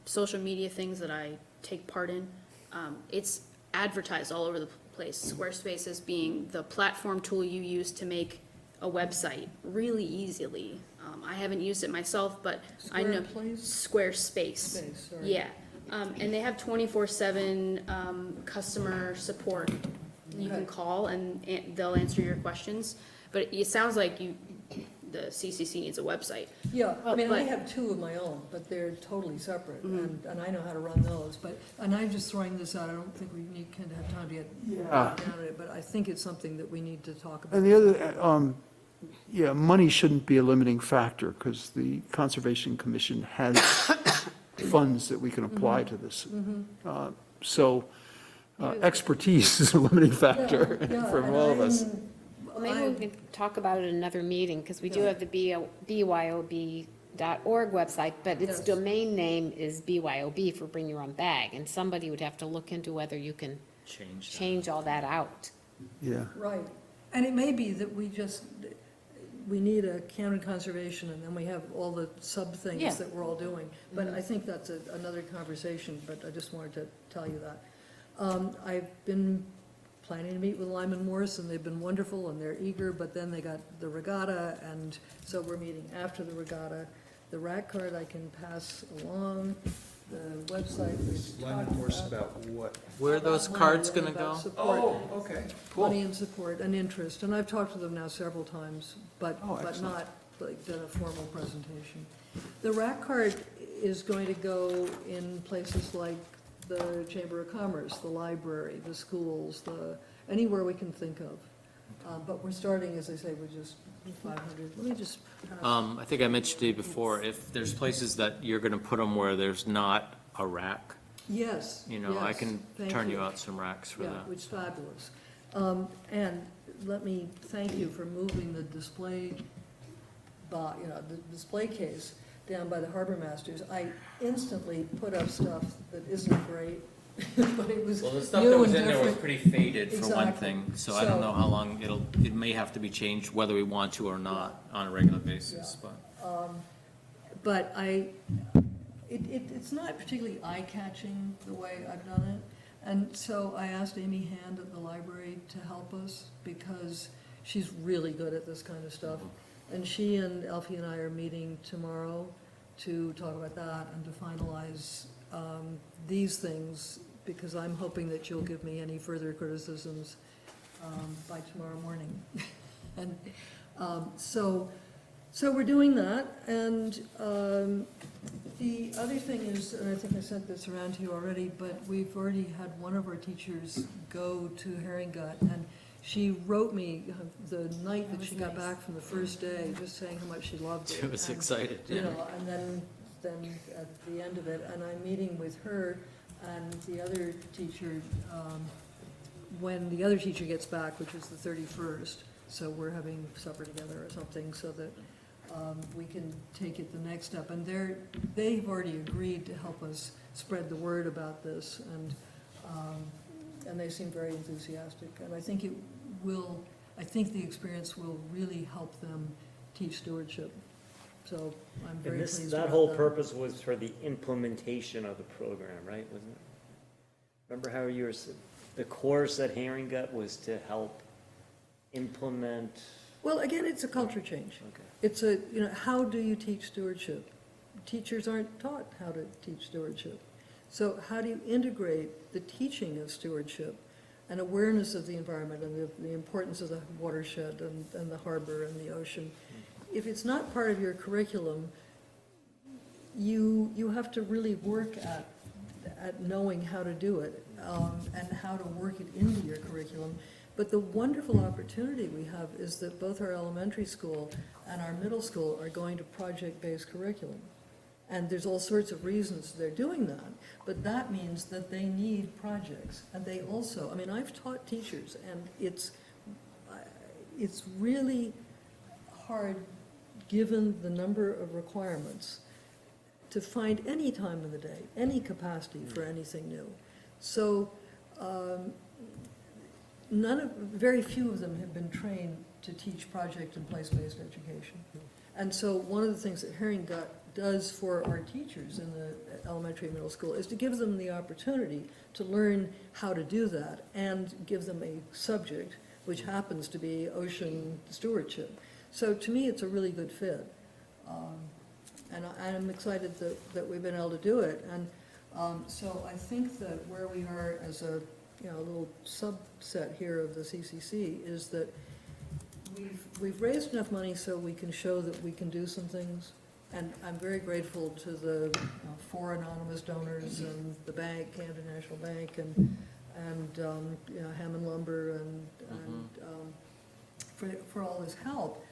S2: social media things that I take part in. It's advertised all over the place. Squarespace as being the platform tool you use to make a website really easily. I haven't used it myself, but I know. Squarespace.
S9: Space, sorry.
S2: Yeah, and they have 24/7 customer support. You can
S9: Okay.
S2: call and they'll answer your questions. But it sounds like the CCC needs a website.
S9: Yeah, I mean, I
S2: But-
S9: have two of my own, but they're totally separate,
S1: Mm-hmm.
S9: and I know how to run those, and I'm just throwing this out, I don't think we need, kind of have time to get
S1: Yeah.
S9: down on it, but I think it's something that we need to talk about.
S1: And the other, yeah, money shouldn't be a limiting factor, because the Conservation Commission has funds that we can apply to this. So expertise is a limiting factor
S9: Yeah, yeah,
S1: for
S9: and
S1: all of us.
S4: Well, maybe we can talk about it at another meeting, because we do have the BYOB.org website, but its
S9: Yes.
S4: domain name is BYOB for Bring Your Own Bag, and somebody would have to look into whether you can change all that out.
S1: Yeah.
S9: Right, and it may be that we need a county conservation, and then we have all the
S4: Yeah.
S9: sub-things that we're all doing. But I think that's another conversation, but I just wanted to tell you that. I've been planning to meet with Lyman Morris, and they've been wonderful, and they're eager, but then they got the regatta, and so we're meeting after the regatta. The rack card I can pass along, the website we've talked about.
S1: what?
S3: Where are those
S9: About
S3: cards
S9: money,
S3: gonna
S9: about
S3: go?
S9: support.
S1: okay,
S9: Money and support and interest, and I've talked to them now several times, but
S1: Oh, excellent.
S9: not like done a formal presentation. The rack card is going to go in places like the Chamber of Commerce, the library, the schools, anywhere we can think of. But we're starting, as I say, with just 500. Let me just pass.
S3: I think I mentioned to you before, if there's places that you're gonna put them where there's not a rack,
S9: Yes.
S3: you know, I
S9: yes,
S3: can
S9: thank
S3: turn you out some racks for
S9: Yeah,
S3: that.
S9: which is fabulous. And let me thank you for moving the display, the display case down by the harbor masters. I instantly put up stuff that isn't great, but it was
S3: Well, the stuff
S9: new
S3: that was
S9: and
S3: in there was
S9: different.
S3: pretty faded for one
S9: Exactly.
S3: thing, so I don't know how long it may have to be changed whether we want to or not on a regular basis, but.
S9: But it's not particularly eye-catching the way I've done it. And so I asked Amy Hand at the library to help us, because she's really good at this kind of stuff. And she and Elfie and I are meeting tomorrow to talk about that and to finalize these things, because I'm hoping that you'll give me any further criticisms by tomorrow morning. And so we're doing that, and the other thing is, and I think I sent this around to you already, but we've already had one of our teachers go to Herringut, and she wrote me the night that she got back from the first day, just saying how much she loved it.
S3: She was
S9: And,
S3: excited,
S9: you
S3: yeah.
S9: know, and then at the end of it, and I'm meeting with her and the other teacher, when the other teacher gets back, which is the 31st, so we're having supper together or something, so that we can take it the next step. And they've already agreed to help us spread the word about this, and And they seem very enthusiastic, and I think I think the experience will really help them teach stewardship. So I'm very
S6: And
S9: pleased
S6: this,
S9: about
S6: that whole purpose was for the implementation of the program, right? Wasn't it? Remember how you were, the course that Herring got was to help implement?
S9: Well, again, it's a culture change.
S6: Okay.
S9: It's a, how do you teach stewardship? Teachers aren't taught how to teach stewardship. So how do you integrate the teaching of stewardship and awareness of the environment and the importance of the watershed and the harbor and the ocean? If it's not part of your curriculum, you have to really work at knowing how to do it, and how to work it into your curriculum. But the wonderful opportunity we have is that both our elementary school and our middle school are going to project-based curriculum. And there's all sorts of reasons they're doing that, but that means that they need projects. And they also, I've taught teachers, and it's really hard, given the number of requirements, to find any time of the day, any capacity for anything new. So very few of them have been trained to teach project and place-based education. And so one of the things that Herring does for our teachers in the elementary and middle school is to give them the opportunity to learn how to do that and give them a subject, which happens to be ocean stewardship. So to me, it's a really good fit. And I'm excited that we've been able to do it. And so I think that where we are as a little subset here of the CCC is that we've raised enough money so we can show that we can do some things. And I'm very grateful to the 4 anonymous donors and the bank, Camden National Bank, and Hammond Lumber, and for all this help.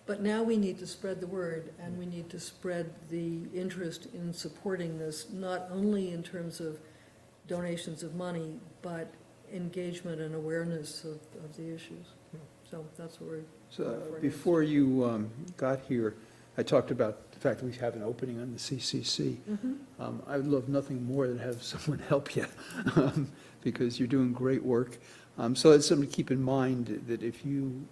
S9: But now we need to spread the word, and we need to spread the interest in supporting this, not only in terms of donations of money, but engagement and awareness of the issues. So that's what we're.
S1: So before you got here, I talked about the fact that we have an opening on the CCC. I would love nothing more than have someone help you, because you're doing great work. So it's something to keep in mind, that if you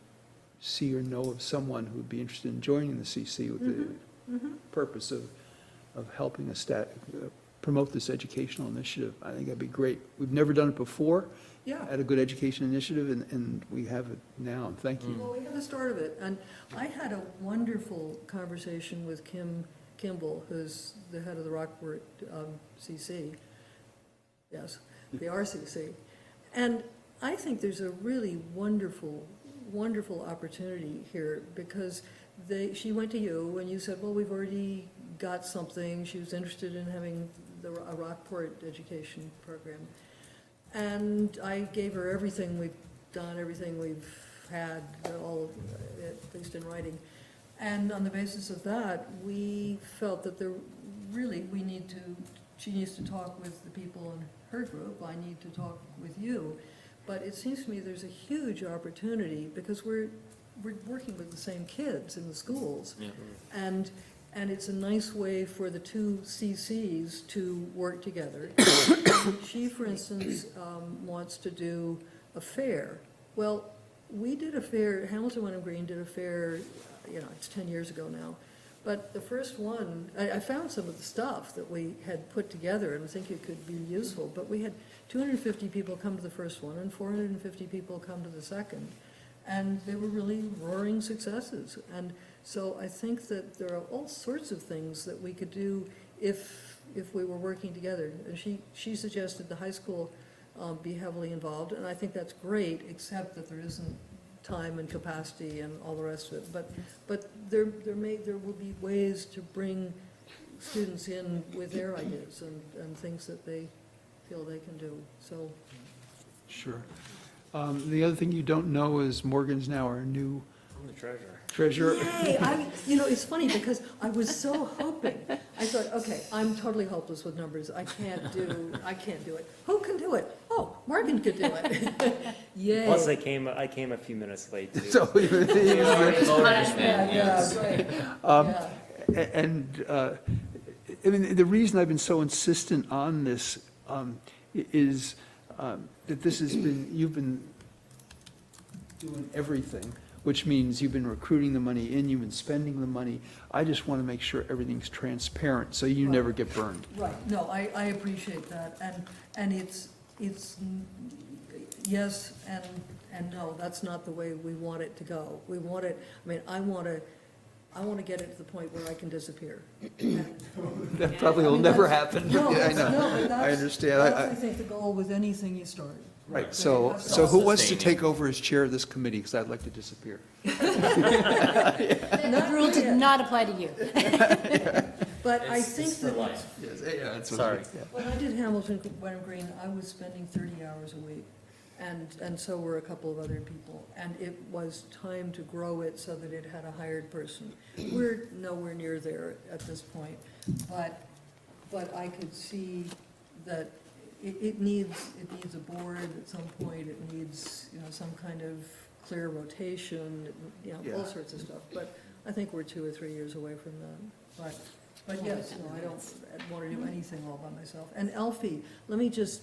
S1: see or know of someone who would be interested in joining the CC with the purpose of helping us promote this educational initiative, I think that'd be great. We've never done it before.
S9: Yeah.
S1: Had a good education initiative, and we have it now, and thank you.
S9: Well, we have the start of it, and I had a wonderful conversation with Kim Kimball, who's the head of the Rockport CC, yes, the RCC, and I think there's a really wonderful opportunity here, because she went to you, and you said, well, we've already got something. She was interested in having a Rockport education program. And I gave her everything we've done, everything we've had, all, at least in writing. And on the basis of that, we felt that she needs to talk with the people in her group. I need to talk with you. But it seems to me there's a huge opportunity, because we're working with the same kids in the schools.
S3: Yeah.
S9: And it's a nice way for the two CCs to work together. She, for instance, wants to do a fair. Well, we did a fair, Hamilton Wenham Green did a fair, it's 10 years ago now. But the first one, I found some of the stuff that we had put together, and I think it could be useful. But we had 250 people come to the first one, and 450 people come to the second. And they were really roaring successes. And so I think that there are all sorts of things that we could do if we were working together. And she suggested the high school be heavily involved, and I think that's great, except that there isn't time and capacity and all the rest of it. But there will be ways to bring students in with their ideas and things that they feel they can do. So.
S1: Sure. The other thing you don't know is Morgan's now our new
S6: I'm the treasurer.
S1: treasurer.
S9: Yay! It's funny, because I was so hoping. I thought, okay, I'm totally hopeless with numbers. I can't do it. Who can do it? Oh, Morgan could do it. Yay!
S6: Plus, I came a few minutes late, too.
S1: So,
S9: Yeah, right. Yeah.
S1: and, the reason I've been so insistent on this is that this has been, you've been doing everything, which means you've been recruiting the money in, you've been spending the money. I just want to make sure everything's transparent, so you never get burned.
S9: Right, no, I appreciate that, and it's, yes and no, that's not the way we want it to go. We want it, I mean, I want to get it to the point where I can disappear.
S1: That probably will never happen.
S9: No,
S1: Yeah, I
S9: no,
S1: know.
S9: but
S1: I
S9: that's,
S1: understand.
S9: that's, I think, the goal with anything you start.
S1: Right, so who wants to take over as chair of this committee, because I'd like to disappear.
S5: That rule did not apply to you.
S9: But I think
S3: It's for
S9: that
S3: life.
S1: Yes, yeah, that's what.
S3: Sorry.
S1: Yeah.
S9: when I did Hamilton Wenham Green, I was spending 30 hours a week, and so were a couple of other people. And it was time to grow it so that it had a hired person. We're nowhere near there at this point, but I could see that it needs a board at some point, it needs, some kind of clear rotation, all
S1: Yeah.
S9: sorts of stuff. But I think we're 2 or 3 years away from that. But yes, no, I don't want to do anything all by myself. And Elfie, let me just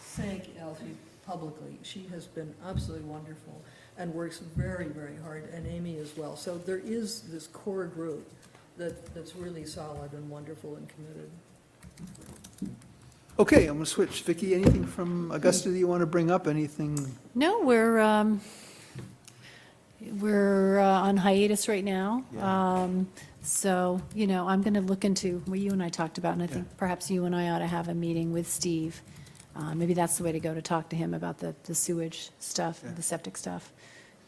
S9: thank Elfie publicly. She has been absolutely wonderful and works very, very hard, and Amy as well. So there is this core group that's really solid and wonderful and committed.
S1: Okay, I'm going to switch. Vicki, anything from Augusta that you want to bring up? Anything?
S5: No, we're on hiatus right now.
S1: Yeah.
S5: So, I'm going to look into what you and I talked about, and I think perhaps you and I ought to have a meeting with Steve. Maybe that's the way to go, to talk to him about the sewage stuff,
S1: Yeah.
S5: the septic stuff.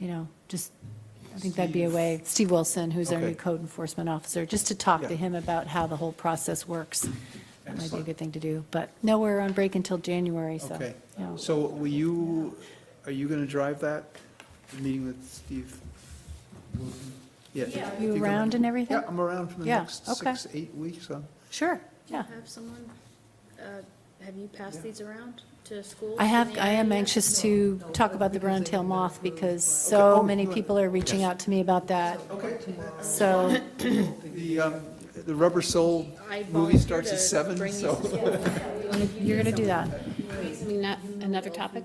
S5: I think that'd be a way. Steve Wilson, who's our new
S1: Okay.
S5: code enforcement officer, just to talk
S1: Yeah.
S5: to him about how the whole process works. That might be a
S1: Excellent.
S5: good thing to do. But no, we're on break until January, so.
S1: Okay.
S5: yeah.
S1: So are you going to drive that, the meeting with Steve? Yeah.
S5: You
S1: gonna-
S5: around and everything?
S1: Yeah, I'm around for the
S5: Yeah,
S1: next
S5: okay.
S1: 6-8 weeks.
S5: Sure, yeah.
S2: Have someone, have you passed these around to schools?
S5: I
S2: in the
S5: am
S2: area?
S5: anxious to talk about the brown tail moth because
S1: Oh,
S5: so
S1: you
S5: many
S1: want-
S5: people are reaching out to me about that.
S1: Okay.
S5: So,
S1: The Rubber Soul
S2: I
S1: movie
S2: volunteer
S1: starts at
S2: to
S1: 7,
S2: bring these
S1: so.
S2: to school.
S5: you're going to do that.
S4: I mean, another topic?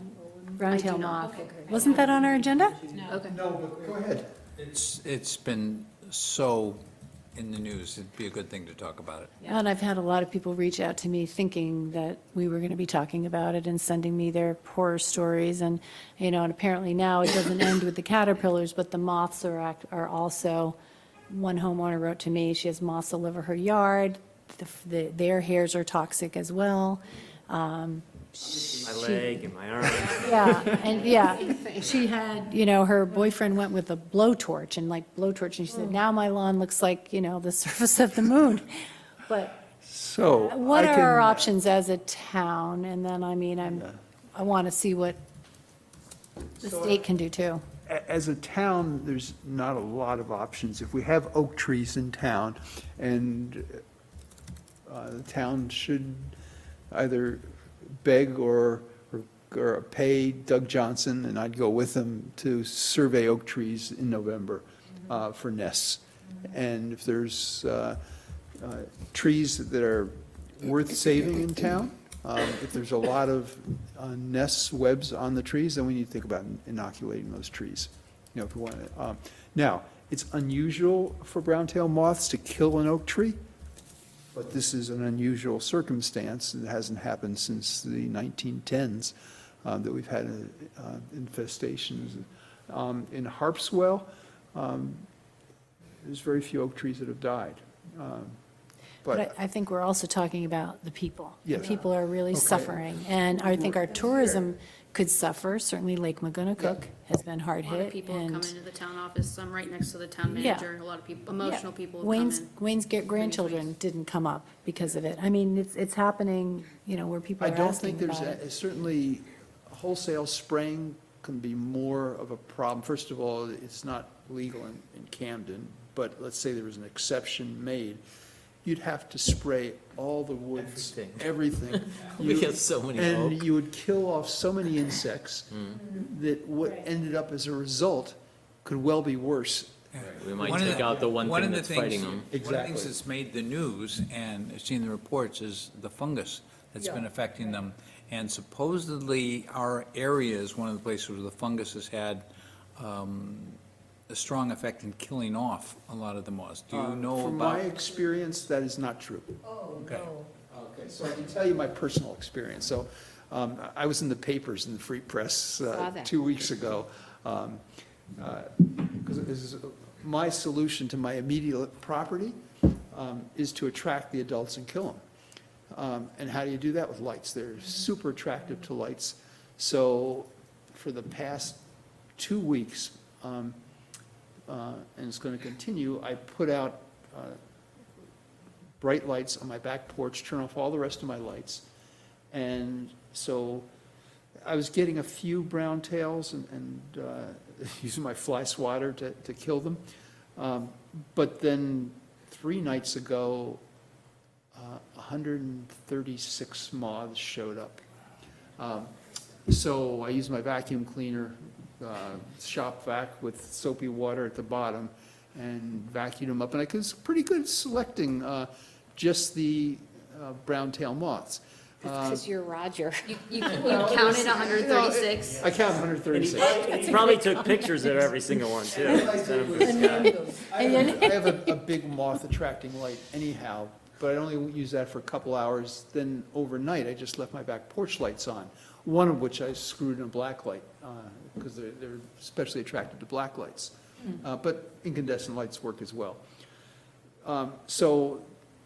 S5: Brown tail moth. Wasn't that on our agenda?
S2: Okay.
S1: No, but go ahead.
S7: It's been so in the news, it'd be a good thing to talk about it.
S5: And I've had a lot of people reach out to me thinking that we were going to be talking about it and sending me their horror stories. And, and apparently now it doesn't end with the caterpillars, but the moths are also, one homeowner wrote to me, she has moths all over her yard. Their hairs are toxic as well.
S6: My leg and my arm.
S5: She had, her boyfriend went with a blowtorch and she said, now my lawn looks like, the surface of the moon. But
S1: So.
S5: what
S1: I
S5: are our
S1: can-
S5: options as a town? And then, I want to see what the state can do too.
S1: As a town, there's not a lot of options. If we have oak trees in town, and the town should either beg or pay Doug Johnson, and I'd go with him, to survey oak trees in November for nests. And if there's trees that are worth saving in town, if there's a lot of nests, webs on the trees, then we need to think about inoculating those trees. If we want to. Now, it's unusual for brown-tailed moths to kill an oak tree, but this is an unusual circumstance. It hasn't happened since the 1910s that we've had infestations. In Harpswell, there's very few oak trees that have died.
S5: But I think we're also talking about the people. The
S1: Yes.
S5: people are really
S1: Okay.
S5: suffering. And I think our tourism could suffer. Certainly Lake Magonacook has been hard
S2: A lot of
S5: hit.
S2: people have come
S5: and-
S2: into the town office, I'm right next to the town
S5: Yeah.
S2: manager, a lot of people, emotional people have come
S5: Wayne's,
S2: in.
S5: Wayne's grandchildren didn't come up because of it. I mean, it's happening, where people
S1: I
S5: are
S1: don't think
S5: asking
S1: there's,
S5: about it.
S1: certainly wholesale spraying can be more of a problem. First of all, it's not legal in Camden, but let's say there was an exception made. You'd have to spray all the woods, everything.
S3: We
S1: You-
S3: get so many
S1: And
S3: oak.
S1: you would kill off so many insects that what ended up as a result could well be worse.
S3: We might
S7: One of
S3: take
S7: the-
S3: out the one
S7: of
S3: thing
S7: the
S3: that's
S7: things-
S3: fighting them.
S7: One of the
S1: Exactly.
S7: things that's made the news, and I've seen the reports, is the fungus that's been
S9: Yeah.
S7: affecting them. And supposedly, our area is one of the places where the fungus has had a strong effect in killing off a lot of the moths. Do you know
S1: From
S7: about?
S1: my experience, that is not true.
S9: Oh,
S7: Okay.
S9: no.
S1: Okay, so I can tell you my personal experience. So I was in the papers in the Free Press
S4: Saw that.
S1: 2 weeks ago. Because my solution to my immediate property is to attract the adults and kill them. And how do you do that? With lights. They're super attractive to lights. So for the past 2 weeks, and it's going to continue, I put out bright lights on my back porch, turn off all the rest of my lights. And so I was getting a few brown tails and using my fly swatter to kill them. But then 3 nights ago, 136 moths showed up. So I used my vacuum cleaner, shop vac with soapy water at the bottom, and vacuumed them up. And I was pretty good selecting just the brown tail moths.
S4: Because you're Roger.
S2: You counted 136?
S1: I count 136.
S6: He probably took pictures of every single one, too.
S9: And named them.
S1: I have a big moth attracting light anyhow, but I only use that for a couple hours. Then overnight, I just left my back porch lights on, one of which I screwed in a black light, because they're especially attracted to black lights. But incandescent lights work as well. So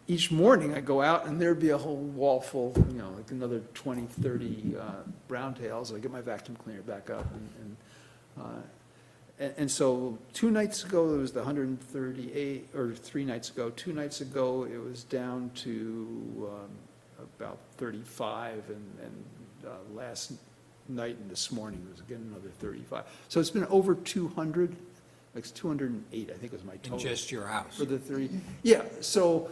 S1: each morning I go out and there'd be a whole wall full, like another 20, 30 brown tails. I get my vacuum cleaner back up and so 2 nights ago, it was the 138, or 3 nights ago. 2 nights ago, it was down to about 35, and last night and this morning, it was again another 35. So it's been over 200, like 208, I think was my total.
S7: In just your house?
S1: For the 30, yeah, so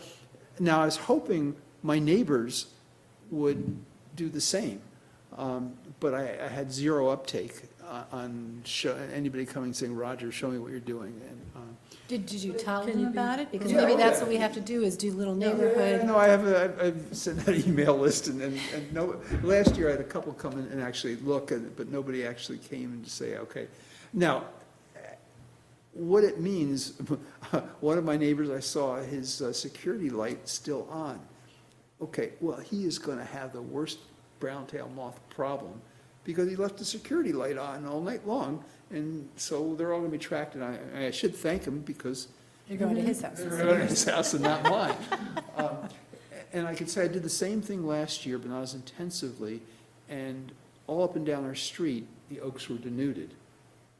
S1: now I was hoping my neighbors would do the same, but I had zero uptake on anybody coming saying, Roger, show me what you're doing. And
S5: Did you tell
S9: Can
S5: them
S9: you be-
S5: about it? Because
S1: Yeah,
S5: maybe
S1: oh,
S5: that's
S1: yeah.
S5: what we have to do, is do little neighborhood.
S1: No, I've sent out an email list, and no, last year I had a couple come in and actually look, but nobody actually came and say, okay. Now, what it means, one of my neighbors, I saw his security light still on. Okay, well, he is going to have the worst brown tail moth problem, because he left the security light on all night long, and so they're all going to be tracked, and I should thank him, because
S5: You're going to his house.
S1: they're going to his house and not mine. And I could say I did the same thing last year, but not as intensively, and all up and down our street, the oaks were denuded.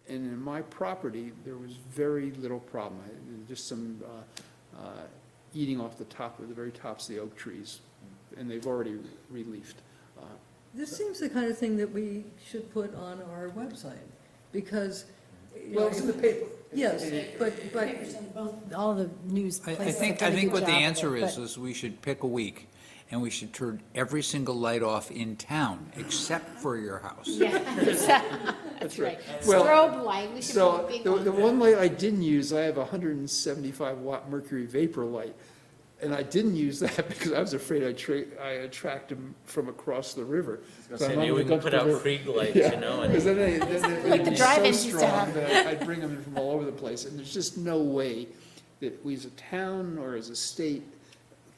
S1: And in my property, there was very little problem. Just some eating off the top, of the very tops of the oak trees, and they've already re-leafed.
S9: This seems the kind of thing that we should put on our website, because,
S1: Well, it's in the paper.
S9: yes, but,
S5: All the news
S7: I
S5: places have
S7: think,
S5: done a good
S7: what the
S5: job of
S7: answer
S5: it,
S7: is,
S5: but-
S7: we should pick a week, and we should turn every single light off in town, except for your house.
S4: Yeah, that's right.
S1: Well,
S4: Strobe light, we should
S1: So
S4: put a big
S1: the
S4: one.
S1: one light I didn't use, I have a 175 watt mercury vapor light. And I didn't use that because I was afraid I attract them from across the river. So I'm
S3: Maybe
S1: not
S3: we
S1: gonna
S3: can
S1: go
S3: put
S1: to the
S3: out
S1: river.
S3: Krieg lights,
S1: Yeah,
S3: you know,
S1: because
S3: and
S1: then
S4: Like
S1: they'd
S4: the
S1: be so
S4: drive-ins used to
S1: strong
S4: have.
S1: that I'd bring them in from all over the place. And there's just no way that we as a town or as a state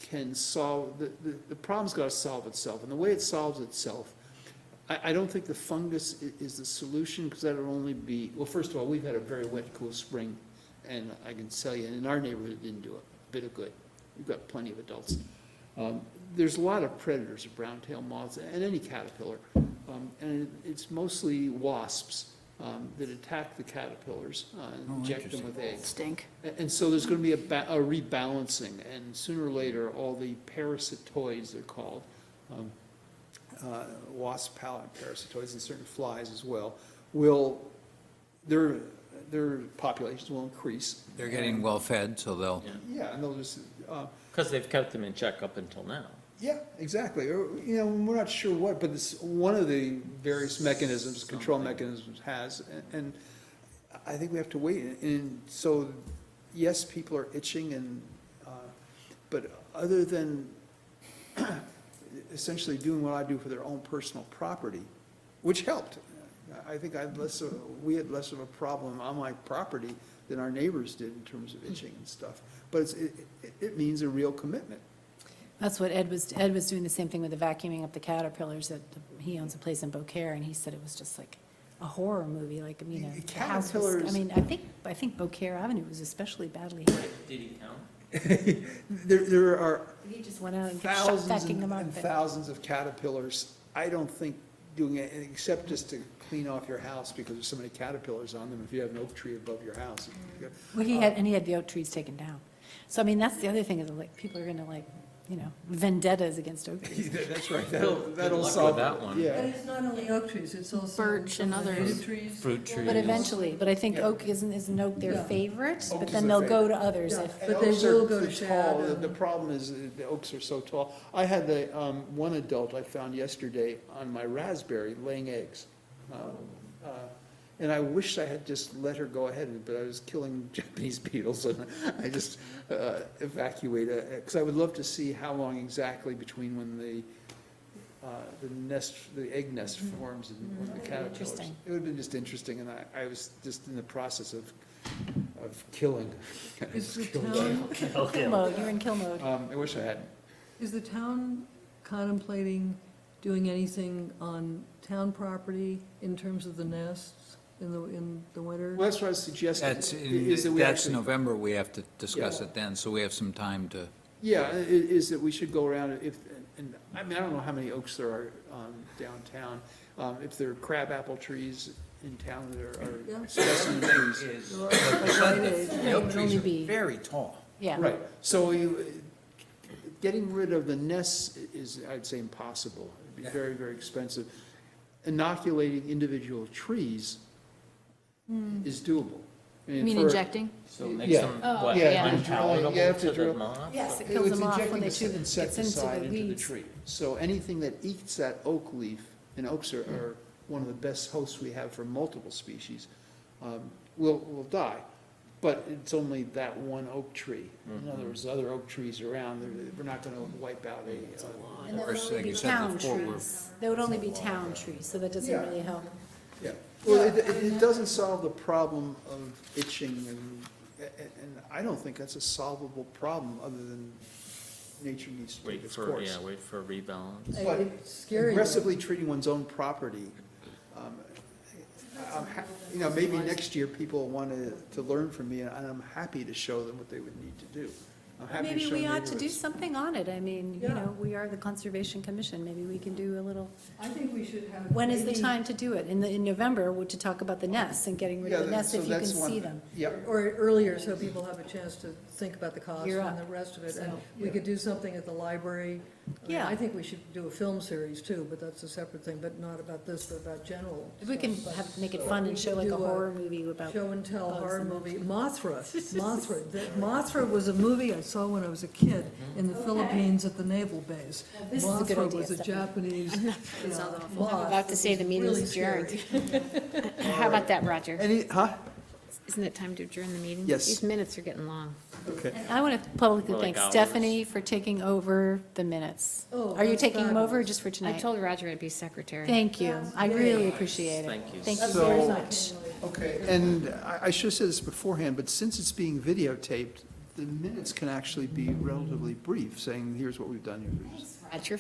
S1: can solve, the problem's got to solve itself. And the way it solves itself, I don't think the fungus is the solution, because that'll only be, well, first of all, we've had a very wet, cool spring, and I can tell you, in our neighborhood, it didn't do a bit of good. We've got plenty of adults. There's a lot of predators of brown-tailed moths, and any caterpillar, and it's mostly wasps that attack the caterpillars, and inject them with eggs.
S2: Stink.
S1: And so there's going to be a rebalancing, and sooner or later, all the parasitoids, they're called, wasp parasitoids and certain flies as well, their populations will increase.
S7: They're getting well-fed, so they'll,
S1: Yeah, and they'll just,
S3: because they've kept them in check up until now.
S1: yeah, exactly. Or, we're not sure what, but it's one of the various mechanisms, control mechanisms has, and I think we have to wait. And so, yes, people are itching, and, but other than essentially doing what I do for their own personal property, which helped. I think we had less of a problem on my property than our neighbors did in terms of itching and stuff. But it means a real commitment.
S5: That's what Ed was doing the same thing with the vacuuming up the caterpillars he owns a place in Beaucaire, and he said it was just like a horror movie, like, I mean, the house was, I
S1: Caterpillars-
S5: mean, I think Beaucaire Avenue was especially badly hit.
S3: Did he count?
S1: There are
S5: He just went out and shot
S1: thousands
S5: vacuuming them up.
S1: and thousands of caterpillars. I don't think doing it, except just to clean off your house because there's so many caterpillars on them, if you have an oak tree above your house.
S5: Well, he had the oak trees taken down. So, I mean, that's the other thing, is like, people are gonna like, vendettas against oak trees.
S1: That's right,
S3: Good
S1: that'll
S3: luck with
S1: solve
S3: that
S1: it.
S3: one.
S9: But
S1: Yeah.
S9: it's not only oak trees, it's also.
S2: Birch and
S9: some of the
S2: others.
S9: native trees.
S3: Fruit trees.
S5: But eventually, but I think
S1: Yeah.
S5: oak isn't oak their
S9: Yeah.
S5: favorite,
S1: Oak
S5: but
S1: is
S5: then
S1: their
S5: they'll go to
S1: favorite.
S5: others
S9: Yeah.
S5: if.
S1: And
S9: But they
S1: oaks are
S9: will go to
S1: tall.
S9: shad and-
S1: The problem is the oaks are so tall. I had the, one adult I found yesterday on my raspberry laying eggs. And I wish I had just let her go ahead, but I was killing Japanese beetles, and I just evacuated, because I would love to see how long exactly between when the egg nest forms and when the caterpillars.
S5: Interesting.
S1: It would have been just interesting, and I was just in the process of killing. I
S9: Is the
S1: just killed
S9: town,
S5: Kill mode, you're in kill mode.
S1: I wish I hadn't.
S9: is the town contemplating doing anything on town property in terms of the nests in the winter?
S1: Well, that's what I was suggesting.
S7: That's,
S1: is that we
S7: that's
S1: actually-
S7: November, we have to discuss
S1: Yeah.
S7: it then, so we have some time to.
S1: Yeah, is that we should go around, and I mean, I don't know how many oaks there are downtown. If there are crabapple trees in town, there
S9: Yeah.
S1: are specimen trees.
S9: Or right age.
S5: The oak trees are
S7: very tall.
S5: Yeah.
S1: Right, so getting rid of the nests is, I'd say, impossible. It'd be very, very expensive. Inoculating individual trees is doable.
S2: You mean injecting?
S3: So it makes
S1: Yeah.
S3: them,
S2: Oh,
S3: what,
S2: yeah.
S3: unpalatable
S1: You have to
S3: to the
S1: drill-
S3: moth?
S5: Yes, it
S1: It
S5: kills
S1: was
S5: them off when
S1: injecting
S5: they chew, gets into
S1: insecticide
S5: the
S1: into the
S5: weeds.
S1: tree. So anything that eats that oak leaf, and oaks are one of the best hosts we have for multiple species, will die. But it's only that one oak tree. In other words, other oak trees around, we're not gonna wipe out
S5: And
S1: a,
S5: there
S7: Or
S5: would
S7: so
S5: only
S7: like
S5: be
S7: you said
S5: town
S7: before, we're-
S5: trees. There would only be town trees, so that doesn't
S1: Yeah.
S5: really help.
S1: yeah. Well, it doesn't solve the problem of itching, and I don't think that's a solvable problem, other than nature needs to take
S3: Wait
S1: its
S3: for,
S1: course.
S3: yeah, wait for a rebalance.
S1: But
S9: It's scary.
S1: aggressively treating one's own property, maybe next year people want to learn from me, and I'm happy to show them what they would need to do. I'm happy to
S5: Maybe
S1: show
S5: we ought to do
S1: neighborhoods.
S5: something on it. I mean,
S9: Yeah.
S5: we are the Conservation Commission. Maybe we can do a little,
S9: I think we should have.
S5: when is the
S9: maybe-
S5: time to do it? In November, to talk about the nests and getting rid of the nests
S1: so
S5: if you can
S1: that's one-
S5: see them.
S1: Yep,
S9: Or earlier, so people have a chance to think about the cost
S5: You're
S9: and
S5: up.
S9: the rest of it. And
S5: So-
S9: we could do something at the library. I mean,
S5: Yeah.
S9: I think we should do a film series too, but that's a separate thing, but not about this, but about general.
S5: If we can
S9: stuff.
S5: make it fun and show like
S9: do
S5: a horror movie about.
S9: Show and tell
S5: bugs
S9: horror
S5: and-
S9: movie, Mothra. Mothra was a movie I saw when I was a kid in the Philippines at the naval base.
S5: This is a good
S9: Mothra
S5: idea,
S9: was a
S5: Stephanie.
S9: Japanese moth.
S4: I'm about to say the
S9: It was
S4: meeting's
S9: really
S4: adjourned.
S9: scary.
S4: How about that, Roger?
S5: Isn't
S4: it time to adjourn the meeting?
S1: Yes.
S4: These minutes are getting long.
S1: okay.
S5: I want to publicly
S3: We're like
S5: thank
S3: hours.
S5: Stephanie for taking over the minutes.
S9: Oh,
S5: Are you
S9: that's
S5: taking them over or
S9: fabulous.
S5: just for
S4: I
S5: tonight?
S4: told Roger I'd be secretary.
S5: Thank you. I really appreciate it.
S3: Thank you.
S5: Thank you
S1: So-
S5: very much.
S1: Okay, and I should have said this beforehand, but since it's being videotaped, the minutes can actually be relatively brief, saying, here's what we've done, here's.
S4: Roger.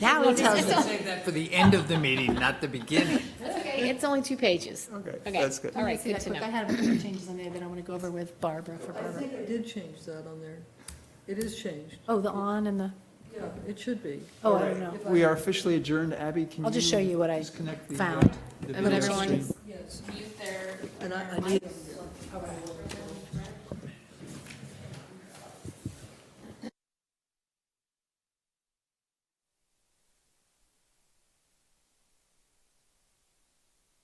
S5: Now we'll tell you.
S7: Save that for the end of the meeting, not the beginning.
S4: It's only 2 pages.
S1: Okay,
S4: Okay.
S1: that's good.
S4: All right,
S5: See
S4: good
S5: that
S4: to
S5: quick.
S4: know.
S5: I had a couple of changes on there that I want to go over with Barbara for
S9: I
S5: Barbara.
S9: think I did change that on there. It is changed.
S5: Oh, the on and the,
S9: Yeah, it should be.
S5: oh, I don't know.
S1: We are officially adjourned. Abby, can you?
S5: I'll just show you what I
S1: disconnect the,
S5: found.
S1: the
S2: And
S1: video
S2: everyone
S1: stream?
S9: Yes,
S2: mute their
S9: and I need.